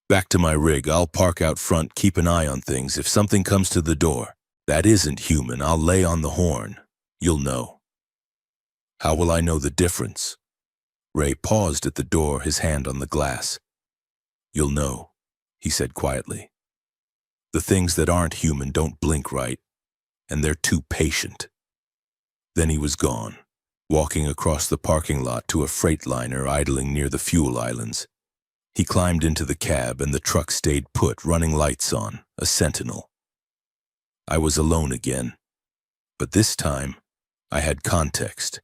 Back to my rig. I'll park out front, keep an eye on things. If something comes to the door that isn't human, I'll lay on the horn. You'll know. How will I know the difference? Ray paused at the door, his hand on the glass. You'll know, he said quietly. The things that aren't human don't blink right, and they're too patient. Then he was gone, walking across the parking lot to a freightliner idling near the fuel islands. He climbed into the cab, and the truck stayed put, running lights on, a sentinel. I was alone again, but this time I had context.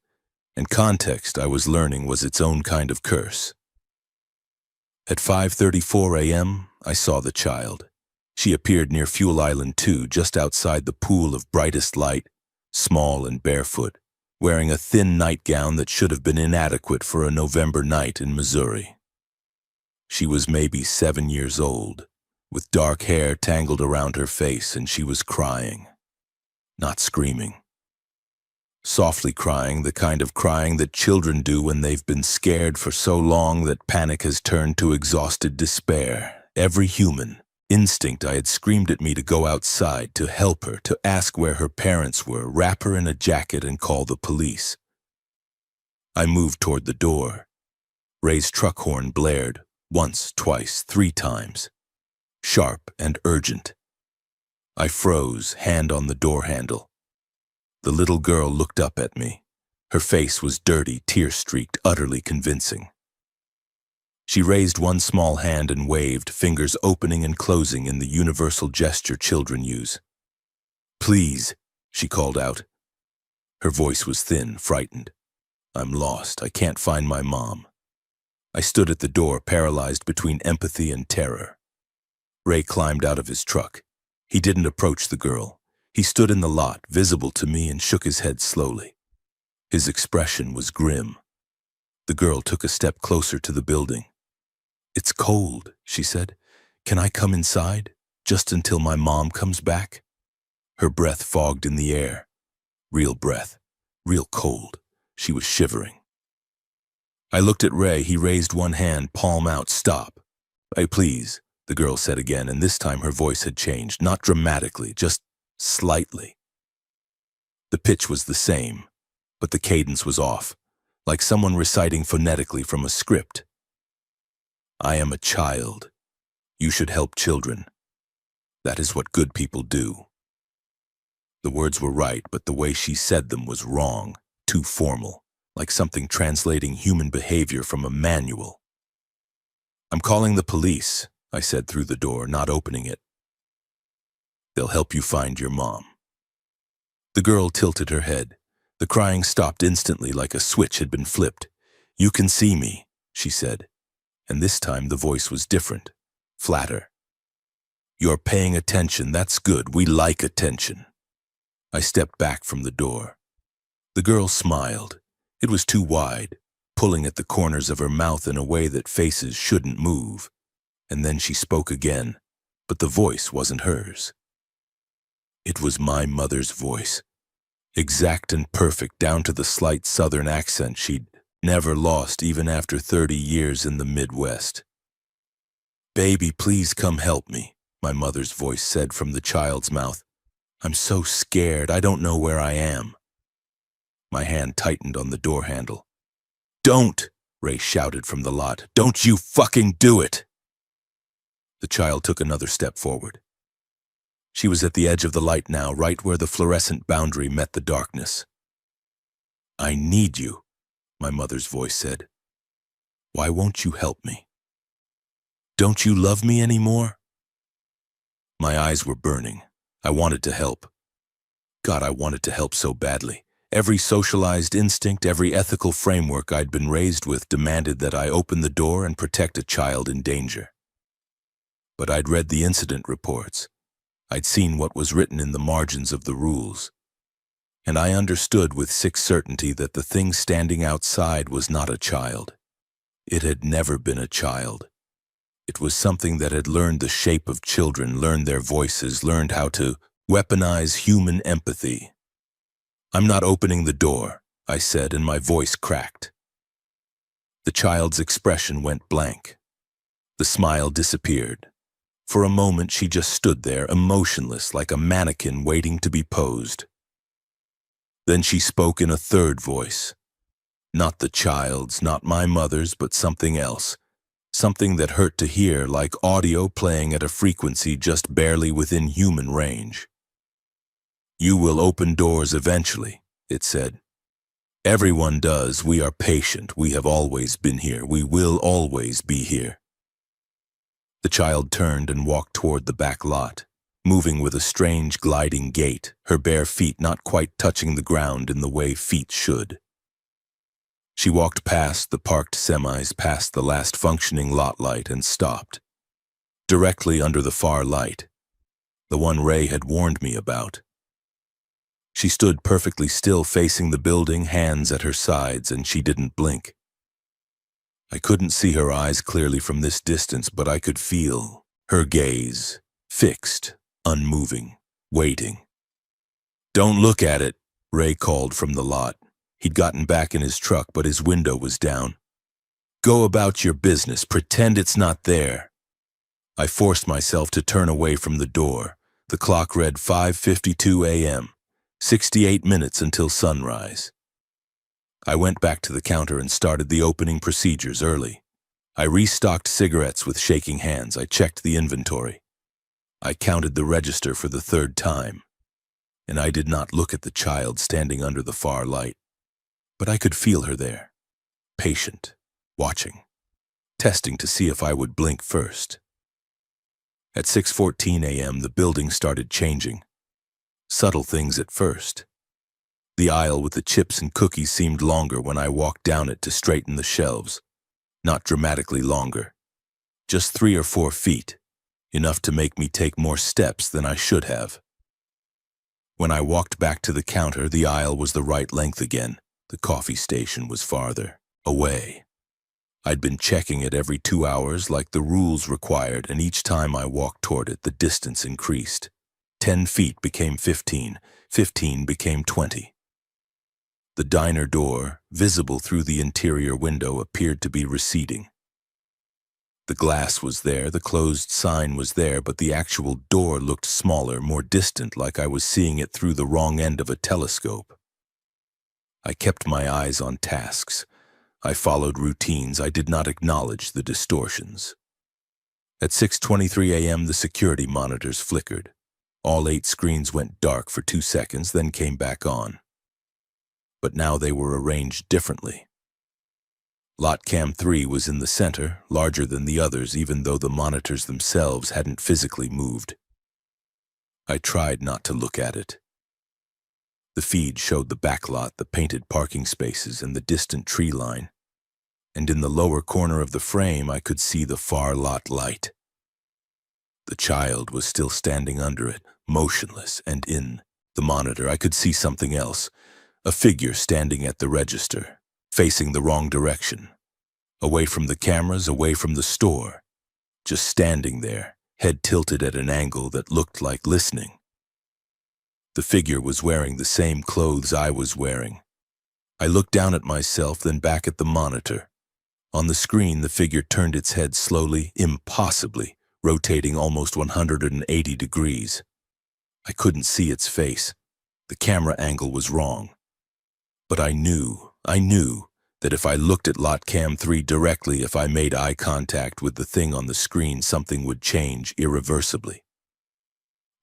And context, I was learning, was its own kind of curse. At 5:34 a.m., I saw the child. She appeared near Fuel Island 2, just outside the pool of brightest light, small and barefoot, wearing a thin nightgown that should have been inadequate for a November night in Missouri. She was maybe 7 years old, with dark hair tangled around her face, and she was crying, not screaming. Softly crying, the kind of crying that children do when they've been scared for so long that panic has turned to exhausted despair. Every human instinct I had screamed at me to go outside, to help her, to ask where her parents were, wrap her in a jacket and call the police. I moved toward the door. Ray's truck horn blared, once, twice, 3 times. Sharp and urgent. I froze, hand on the door handle. The little girl looked up at me. Her face was dirty, tear-streaked, utterly convincing. She raised one small hand and waved, fingers opening and closing in the universal gesture children use. "Please," she called out. Her voice was thin, frightened. I'm lost. I can't find my mom. I stood at the door, paralyzed between empathy and terror. Ray climbed out of his truck. He didn't approach the girl. He stood in the lot, visible to me, and shook his head slowly. His expression was grim. The girl took a step closer to the building. It's cold, she said. Can I come inside, just until my mom comes back? Her breath fogged in the air. Real breath, real cold. She was shivering. I looked at Ray. He raised one hand, palm out. Stop. Hey, please, the girl said again, and this time her voice had changed, not dramatically, just slightly. The pitch was the same, but the cadence was off, like someone reciting phonetically from a script. I am a child. You should help children. That is what good people do. The words were right, but the way she said them was wrong, too formal, like something translating human behavior from a manual. I'm calling the police, I said through the door, not opening it. They'll help you find your mom. The girl tilted her head. The crying stopped instantly, like a switch had been flipped. You can see me, she said, and this time the voice was different, flatter. You're paying attention. That's good. We like attention. I stepped back from the door. The girl smiled. It was too wide, pulling at the corners of her mouth in a way that faces shouldn't move. And then she spoke again, but the voice wasn't hers. It was my mother's voice, exact and perfect down to the slight southern accent she'd never lost even after 30 years in the Midwest. Baby, please come help me, my mother's voice said from the child's mouth. I'm so scared, I don't know where I am. My hand tightened on the door handle. Don't, Ray shouted from the lot. Don't you fucking do it! The child took another step forward. She was at the edge of the light now, right where the fluorescent boundary met the darkness. I need you, my mother's voice said. Why won't you help me? Don't you love me anymore? My eyes were burning. I wanted to help. God, I wanted to help so badly. Every socialized instinct, every ethical framework I'd been raised with demanded that I open the door and protect a child in danger. But I'd read the incident reports. I'd seen what was written in the margins of the rules. And I understood with sick certainty that the thing standing outside was not a child. It had never been a child. It was something that had learned the shape of children, learned their voices, learned how to weaponize human empathy. I'm not opening the door, I said, and my voice cracked. The child's expression went blank. The smile disappeared. For a moment, she just stood there, emotionless, like a mannequin waiting to be posed. Then she spoke in a third voice. Not the child's, not my mother's, but something else. Something that hurt to hear, like audio playing at a frequency just barely within human range. You will open doors eventually, it said. Everyone does. We are patient. We have always been here. We will always be here. The child turned and walked toward the back lot, moving with a strange gliding gait, her bare feet not quite touching the ground in the way feet should. She walked past the parked semis, past the last functioning lot light, and stopped. Directly under the far light, the one Ray had warned me about. She stood perfectly still facing the building, hands at her sides, and she didn't blink. I couldn't see her eyes clearly from this distance, but I could feel her gaze, fixed, unmoving, waiting. Don't look at it, Ray called from the lot. He'd gotten back in his truck, but his window was down. Go about your business. Pretend it's not there. I forced myself to turn away from the door. The clock read 5:52 a.m., 68 minutes until sunrise. I went back to the counter and started the opening procedures early. I restocked cigarettes with shaking hands. I checked the inventory. I counted the register for the third time. And I did not look at the child standing under the far light. But I could feel her there, patient, watching, testing to see if I would blink first. At 6:14 a.m., the building started changing. Subtle things at first. The aisle with the chips and cookies seemed longer when I walked down it to straighten the shelves. Not dramatically longer. Just 3 or 4 feet, enough to make me take more steps than I should have. When I walked back to the counter, the aisle was the right length again. The coffee station was farther away. I'd been checking it every 2 hours like the rules required, and each time I walked toward it, the distance increased. 10 feet became 15, 15 became 20. The diner door, visible through the interior window, appeared to be receding. The glass was there, the closed sign was there, but the actual door looked smaller, more distant, like I was seeing it through the wrong end of a telescope. I kept my eyes on tasks. I followed routines. I did not acknowledge the distortions. At 6:23 a.m., the security monitors flickered. All 8 screens went dark for 2 seconds, then came back on. But now they were arranged differently. Lot Cam 3 was in the center, larger than the others, even though the monitors themselves hadn't physically moved. I tried not to look at it. The feed showed the back lot, the painted parking spaces, and the distant tree line. And in the lower corner of the frame, I could see the far lot light. The child was still standing under it, motionless, and in the monitor I could see something else, a figure standing at the register, facing the wrong direction, away from the cameras, away from the store, just standing there, head tilted at an angle that looked like listening. The figure was wearing the same clothes I was wearing. I looked down at myself, then back at the monitor. On the screen, the figure turned its head slowly, impossibly, rotating almost 180 degrees. I couldn't see its face. The camera angle was wrong. But I knew that if I looked at Lot Cam 3 directly, if I made eye contact with the thing on the screen, something would change irreversibly.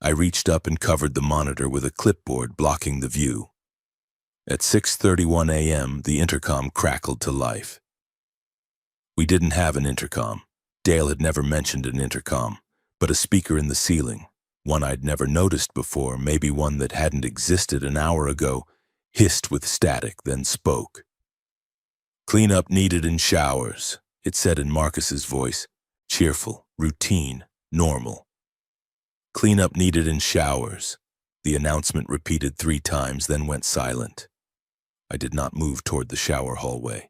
I reached up and covered the monitor with a clipboard blocking the view. At 6:31 a.m., the intercom crackled to life. We didn't have an intercom. Dale had never mentioned an intercom, but a speaker in the ceiling, one I'd never noticed before, maybe one that hadn't existed an hour ago, hissed with static, then spoke. "Cleanup needed in showers," it said in Marcus's voice, cheerful, routine, normal. "Cleanup needed in showers." The announcement repeated 3 times, then went silent. I did not move toward the shower hallway.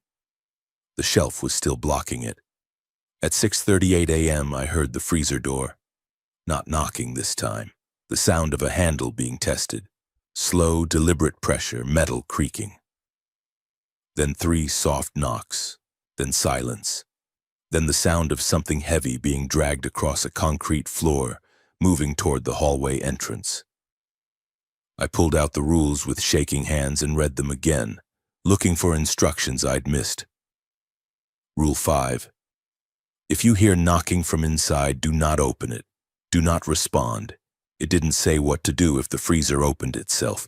The shelf was still blocking it. At 6:38 a.m., I heard the freezer door. Not knocking this time. The sound of a handle being tested. Slow, deliberate pressure, metal creaking. Then 3 soft knocks. Then silence. Then the sound of something heavy being dragged across a concrete floor, moving toward the hallway entrance. I pulled out the rules with shaking hands and read them again, looking for instructions I'd missed. Rule 5. If you hear knocking from inside, do not open it. Do not respond. It didn't say what to do if the freezer opened itself.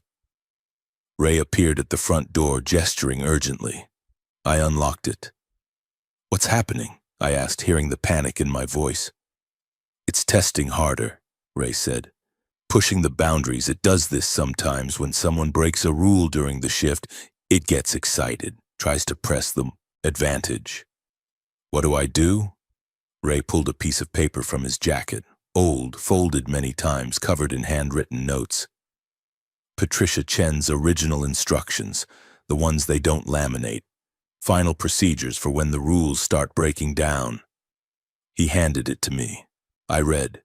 Ray appeared at the front door, gesturing urgently. I unlocked it. "What's happening?" I asked, hearing the panic in my voice. "It's testing harder," Ray said. "Pushing the boundaries. It does this sometimes when someone breaks a rule during the shift. It gets excited, tries to press the advantage." "What do I do?" Ray pulled a piece of paper from his jacket, old, folded many times, covered in handwritten notes. Patricia Chen's original instructions, the ones they don't laminate. Final procedures for when the rules start breaking down. He handed it to me. I read.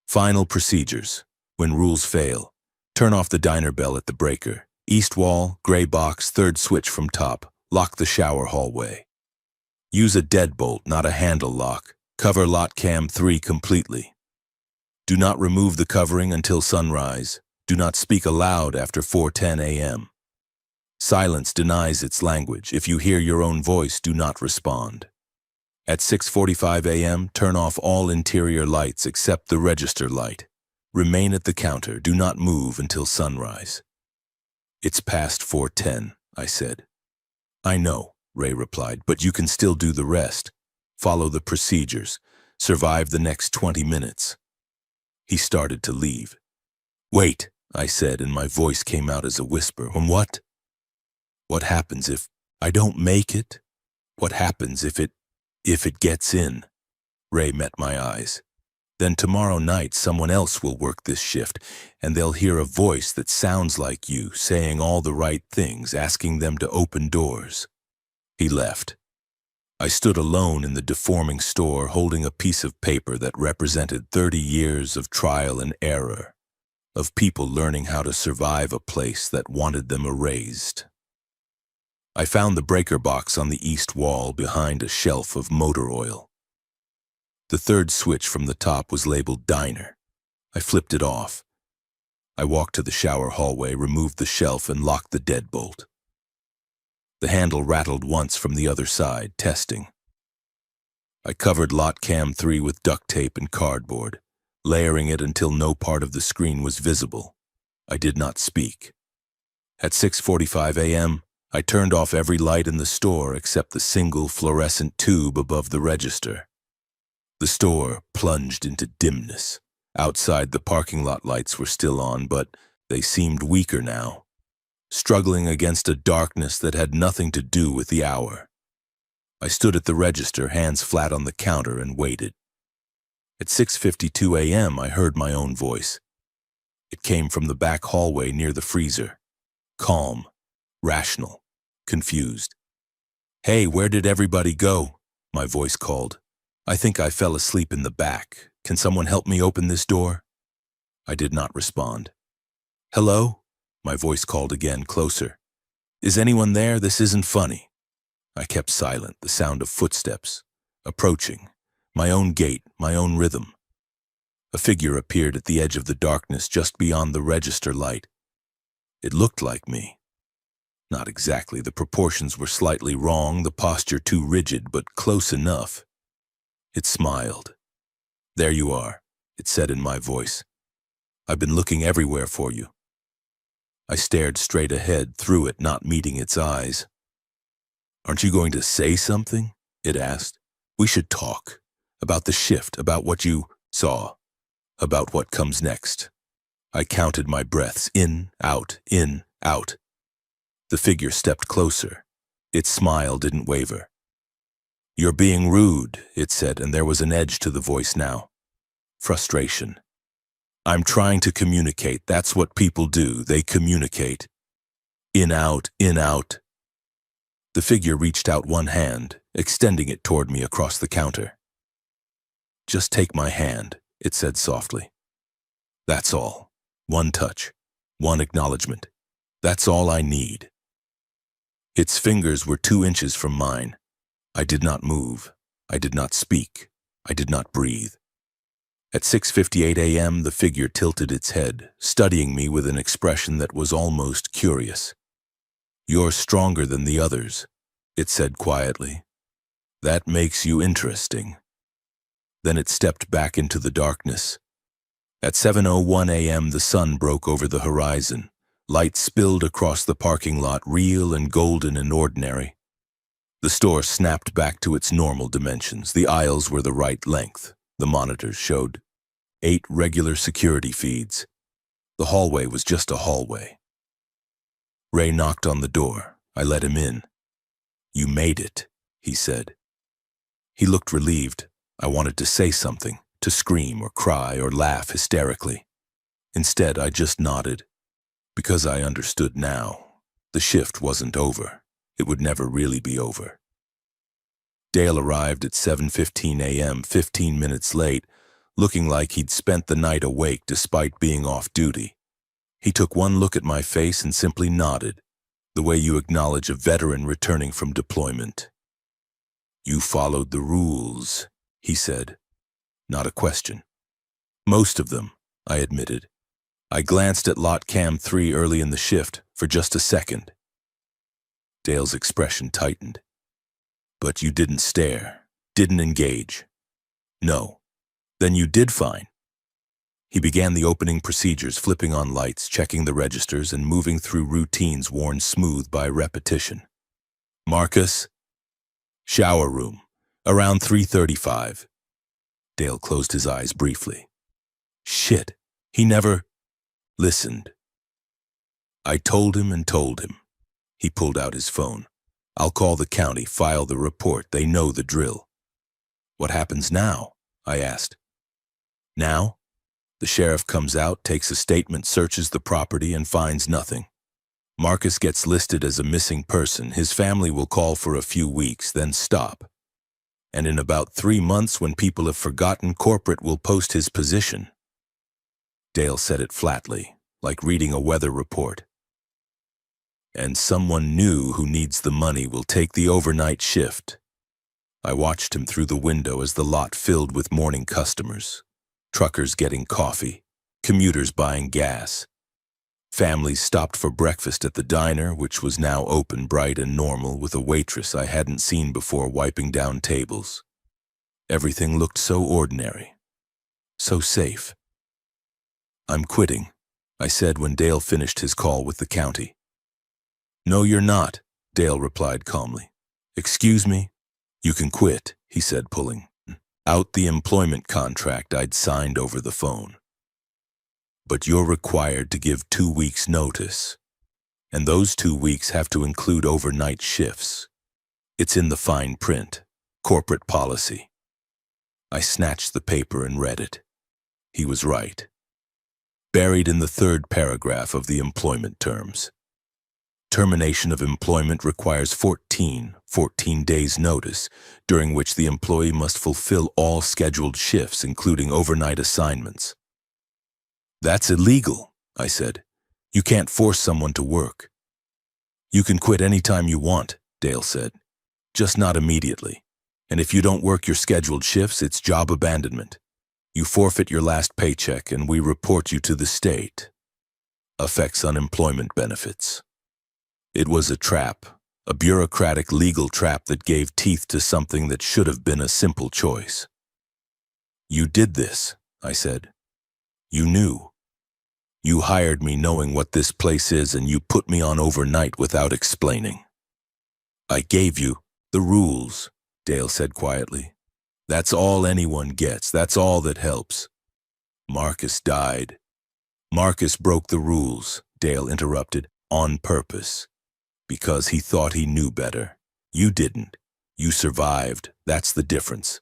"Final procedures. When rules fail, turn off the diner bell at the breaker. East wall, gray box, 3rd switch from top. Lock the shower hallway. Use a deadbolt, not a handle lock. Cover Lot Cam 3 completely. Do not remove the covering until sunrise. Do not speak aloud after 4:10 a.m. Silence denies its language. If you hear your own voice, do not respond. At 6:45 a.m., turn off all interior lights except the register light. Remain at the counter. Do not move until sunrise." "It's past 4:10, I said. "I know," Ray replied, "but you can still do the rest. Follow the procedures. Survive the next 20 minutes. He started to leave. "Wait," I said, and my voice came out as a whisper. And what? What happens if I don't make it? What happens if it gets in? Ray met my eyes. Then tomorrow night someone else will work this shift, and they'll hear a voice that sounds like you, saying all the right things, asking them to open doors. He left. I stood alone in the deforming store, holding a piece of paper that represented 30 years of trial and error, of people learning how to survive a place that wanted them erased. I found the breaker box on the east wall behind a shelf of motor oil. The third switch from the top was labeled Diner. I flipped it off. I walked to the shower hallway, removed the shelf, and locked the deadbolt. The handle rattled once from the other side, testing. I covered lot cam 3 with duct tape and cardboard, layering it until no part of the screen was visible. I did not speak. At 6:45 a.m., I turned off every light in the store except the single fluorescent tube above the register. The store plunged into dimness. Outside, the parking lot lights were still on, but they seemed weaker now, struggling against a darkness that had nothing to do with the hour. I stood at the register, hands flat on the counter, and waited. At 6:52 a.m., I heard my own voice. It came from the back hallway near the freezer. Calm, rational, confused. "Hey, where did everybody go?" my voice called. "I think I fell asleep in the back. Can someone help me open this door?" I did not respond. "Hello?" my voice called again, closer. "Is anyone there? This isn't funny." I kept silent, the sound of footsteps, approaching, my own gait, my own rhythm. A figure appeared at the edge of the darkness just beyond the register light. It looked like me. Not exactly, the proportions were slightly wrong, the posture too rigid, but close enough. It smiled. "There you are," it said in my voice. "I've been looking everywhere for you." I stared straight ahead, through it, not meeting its eyes. "Aren't you going to say something?" it asked. "We should talk. About the shift, about what you saw, about what comes next." I counted my breaths, in, out, in, out. The figure stepped closer. Its smile didn't waver. "You're being rude," it said, and there was an edge to the voice now. Frustration. "I'm trying to communicate. That's what people do. They communicate. In, out, in, out." The figure reached out one hand, extending it toward me across the counter. "Just take my hand," it said softly. "That's all. One touch. One acknowledgement. That's all I need." Its fingers were 2 inches from mine. I did not move. I did not speak. I did not breathe. At 6:58 a.m., the figure tilted its head, studying me with an expression that was almost curious. "You're stronger than the others," it said quietly. "That makes you interesting." Then it stepped back into the darkness. At 7:01 a.m., the sun broke over the horizon. Light spilled across the parking lot, real and golden and ordinary. The store snapped back to its normal dimensions. The aisles were the right length. The monitors showed 8 regular security feeds. The hallway was just a hallway. Ray knocked on the door. I let him in. "You made it," he said. He looked relieved. I wanted to say something, to scream or cry or laugh hysterically. Instead, I just nodded, because I understood now. The shift wasn't over. It would never really be over. Dale arrived at 7:15 a.m., 15 minutes late, looking like he'd spent the night awake despite being off duty. He took one look at my face and simply nodded, the way you acknowledge a veteran returning from deployment. "You followed the rules," he said. Not a question. "Most of them," I admitted. "I glanced at lot cam 3 early in the shift, for just a second." Dale's expression tightened. "But you didn't stare, didn't engage." "No." "Then you did fine." He began the opening procedures, flipping on lights, checking the registers, and moving through routines worn smooth by repetition. "Marcus?" "Shower room. Around 3:35. Dale closed his eyes briefly. "Shit, he never..." "Listened," I told him and told him. He pulled out his phone. I'll call the county, file the report. They know the drill. What happens now? I asked. Now? The sheriff comes out, takes a statement, searches the property, and finds nothing. Marcus gets listed as a missing person. His family will call for a few weeks, then stop. And in about 3 months, when people have forgotten, corporate will post his position. Dale said it flatly, like reading a weather report. And someone new who needs the money will take the overnight shift. I watched him through the window as the lot filled with morning customers. Truckers getting coffee, commuters buying gas. Families stopped for breakfast at the diner, which was now open, bright and normal, with a waitress I hadn't seen before wiping down tables. Everything looked so ordinary, so safe. I'm quitting, I said when Dale finished his call with the county. No, you're not, Dale replied calmly. Excuse me? You can quit, he said, pulling out the employment contract I'd signed over the phone. But you're required to give 2 weeks' notice, and those 2 weeks have to include overnight shifts. It's in the fine print, corporate policy. I snatched the paper and read it. He was right. Buried in the 3rd paragraph of the employment terms. Termination of employment requires 14 days' notice, during which the employee must fulfill all scheduled shifts, including overnight assignments. That's illegal, I said. You can't force someone to work. You can quit any time you want, Dale said. Just not immediately. And if you don't work your scheduled shifts, it's job abandonment. You forfeit your last paycheck and we report you to the state. Affects unemployment benefits. It was a trap, a bureaucratic legal trap that gave teeth to something that should have been a simple choice. You did this, I said. You knew. You hired me knowing what this place is and you put me on overnight without explaining. I gave you the rules, Dale said quietly. That's all anyone gets. That's all that helps. Marcus died. Marcus broke the rules, Dale interrupted, on purpose. Because he thought he knew better. You didn't. You survived. That's the difference.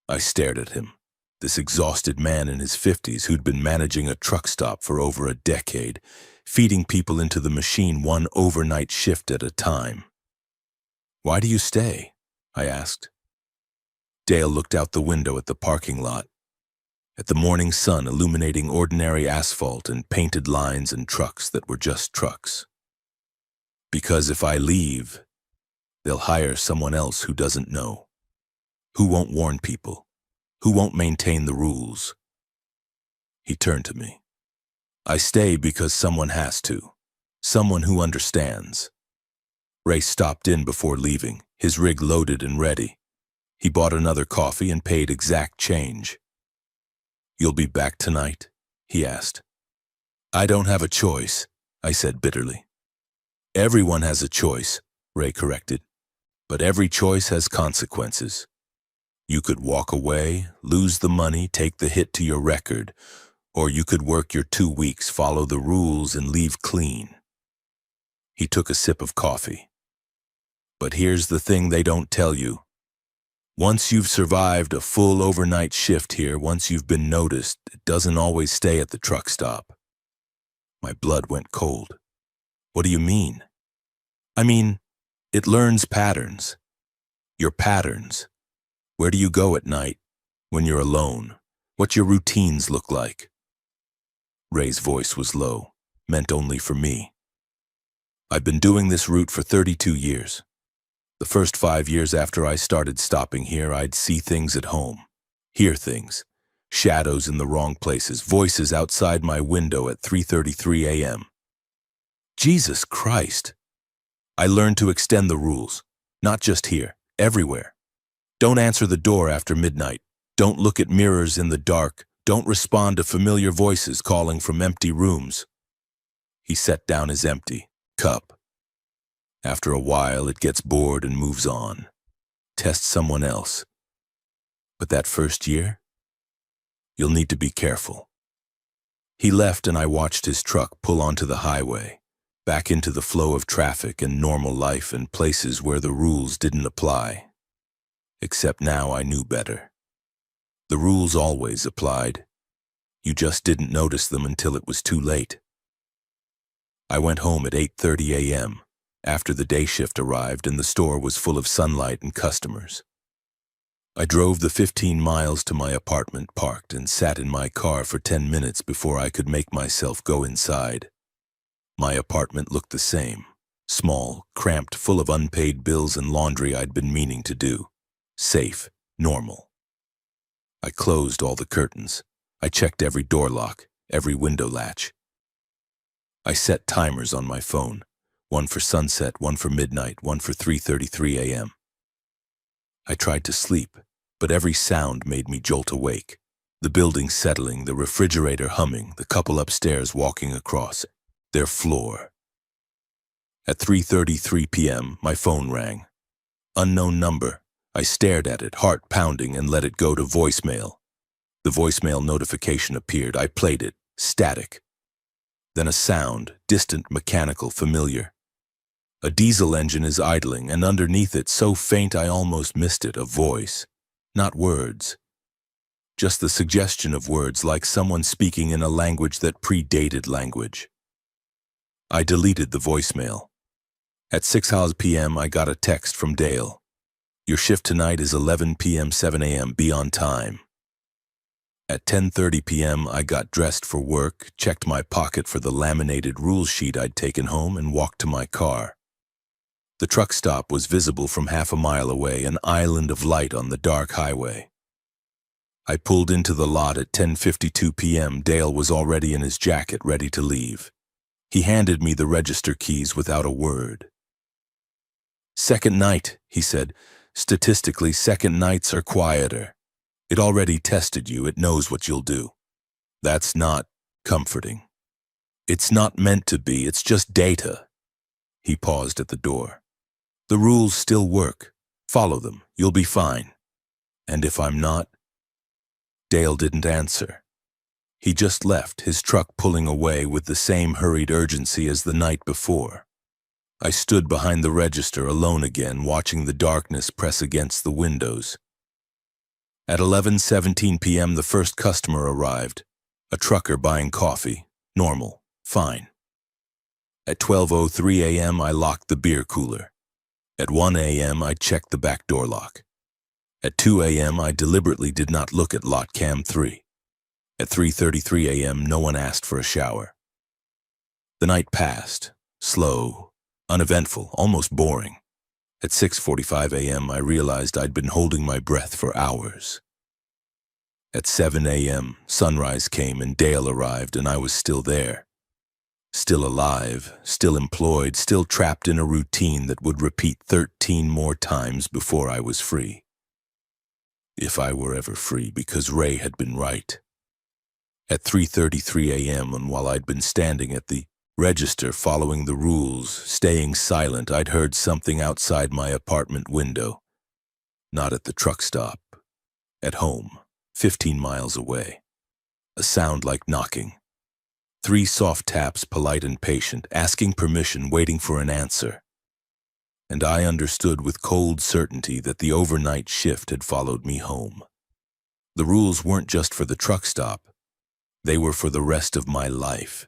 I stared at him. This exhausted man in his 50s who'd been managing a truck stop for over a decade, feeding people into the machine 1 overnight shift at a time. Why do you stay? I asked. Dale looked out the window at the parking lot, at the morning sun illuminating ordinary asphalt and painted lines and trucks that were just trucks. Because if I leave, they'll hire someone else who doesn't know, who won't warn people, who won't maintain the rules. He turned to me. I stay because someone has to, someone who understands. Ray stopped in before leaving, his rig loaded and ready. He bought another coffee and paid exact change. You'll be back tonight? He asked. I don't have a choice, I said bitterly. Everyone has a choice, Ray corrected, but every choice has consequences. You could walk away, lose the money, take the hit to your record, or you could work your 2 weeks, follow the rules, and leave clean. He took a sip of coffee. But here's the thing they don't tell you. Once you've survived a full overnight shift here, once you've been noticed, it doesn't always stay at the truck stop. My blood went cold. What do you mean? I mean, it learns patterns. Your patterns. Where do you go at night, when you're alone? What your routines look like? Ray's voice was low, meant only for me. I've been doing this route for 32 years. The first 5 years after I started stopping here, I'd see things at home, hear things, shadows in the wrong places, voices outside my window at 3:33 a.m. Jesus Christ! I learned to extend the rules, not just here, everywhere. Don't answer the door after midnight. Don't look at mirrors in the dark. Don't respond to familiar voices calling from empty rooms. He set down his empty cup. After a while, it gets bored and moves on. Test someone else. But that first year, you'll need to be careful. He left and I watched his truck pull onto the highway, back into the flow of traffic and normal life in places where the rules didn't apply. Except now I knew better. The rules always applied. You just didn't notice them until it was too late. I went home at 8:30 a.m. after the day shift arrived and the store was full of sunlight and customers. I drove the 15 miles to my apartment, parked, and sat in my car for 10 minutes before I could make myself go inside. My apartment looked the same, small, cramped, full of unpaid bills and laundry I'd been meaning to do. Safe, normal. I closed all the curtains. I checked every door lock, every window latch. I set timers on my phone, one for sunset, one for midnight, one for 3:33 a.m. I tried to sleep, but every sound made me jolt awake. The building settling, the refrigerator humming, the couple upstairs walking across their floor. At 3:33 p.m., my phone rang. Unknown number. I stared at it, heart pounding, and let it go to voicemail. The voicemail notification appeared. I played it, static. Then a sound, distant, mechanical, familiar. A diesel engine is idling, and underneath it, so faint I almost missed it, a voice. Not words. Just the suggestion of words, like someone speaking in a language that predated language. I deleted the voicemail. At 6 p.m. I got a text from Dale. Your shift tonight is 11 p.m., 7 a.m. Be on time. At 10:30 p.m. I got dressed for work, checked my pocket for the laminated rules sheet I'd taken home, and walked to my car. The truck stop was visible from half a mile away, an island of light on the dark highway. I pulled into the lot at 10:52 p.m. Dale was already in his jacket, ready to leave. He handed me the register keys without a word. Second night, he said. Statistically, second nights are quieter. It already tested you. It knows what you'll do. That's not comforting. It's not meant to be. It's just data. He paused at the door. The rules still work. Follow them. You'll be fine. And if I'm not? Dale didn't answer. He just left, his truck pulling away with the same hurried urgency as the night before. I stood behind the register alone again, watching the darkness press against the windows. At 11:17 p.m. the first customer arrived, a trucker buying coffee. Normal, fine. At 12:03 a.m. I locked the beer cooler. At 1 a.m. I checked the back door lock. At 2 a.m. I deliberately did not look at lot cam 3. At 3:33 a.m. no one asked for a shower. The night passed, slow, uneventful, almost boring. At 6:45 a.m. I realized I'd been holding my breath for hours. At 7 a.m. sunrise came and Dale arrived, and I was still there. Still alive, still employed, still trapped in a routine that would repeat 13 more times before I was free. If I were ever free, because Ray had been right. At 3:33 a.m., and while I'd been standing at the register following the rules, staying silent, I'd heard something outside my apartment window. Not at the truck stop. At home, 15 miles away. A sound like knocking. 3 soft taps, polite and patient, asking permission, waiting for an answer. And I understood with cold certainty that the overnight shift had followed me home. The rules weren't just for the truck stop. They were for the rest of my life.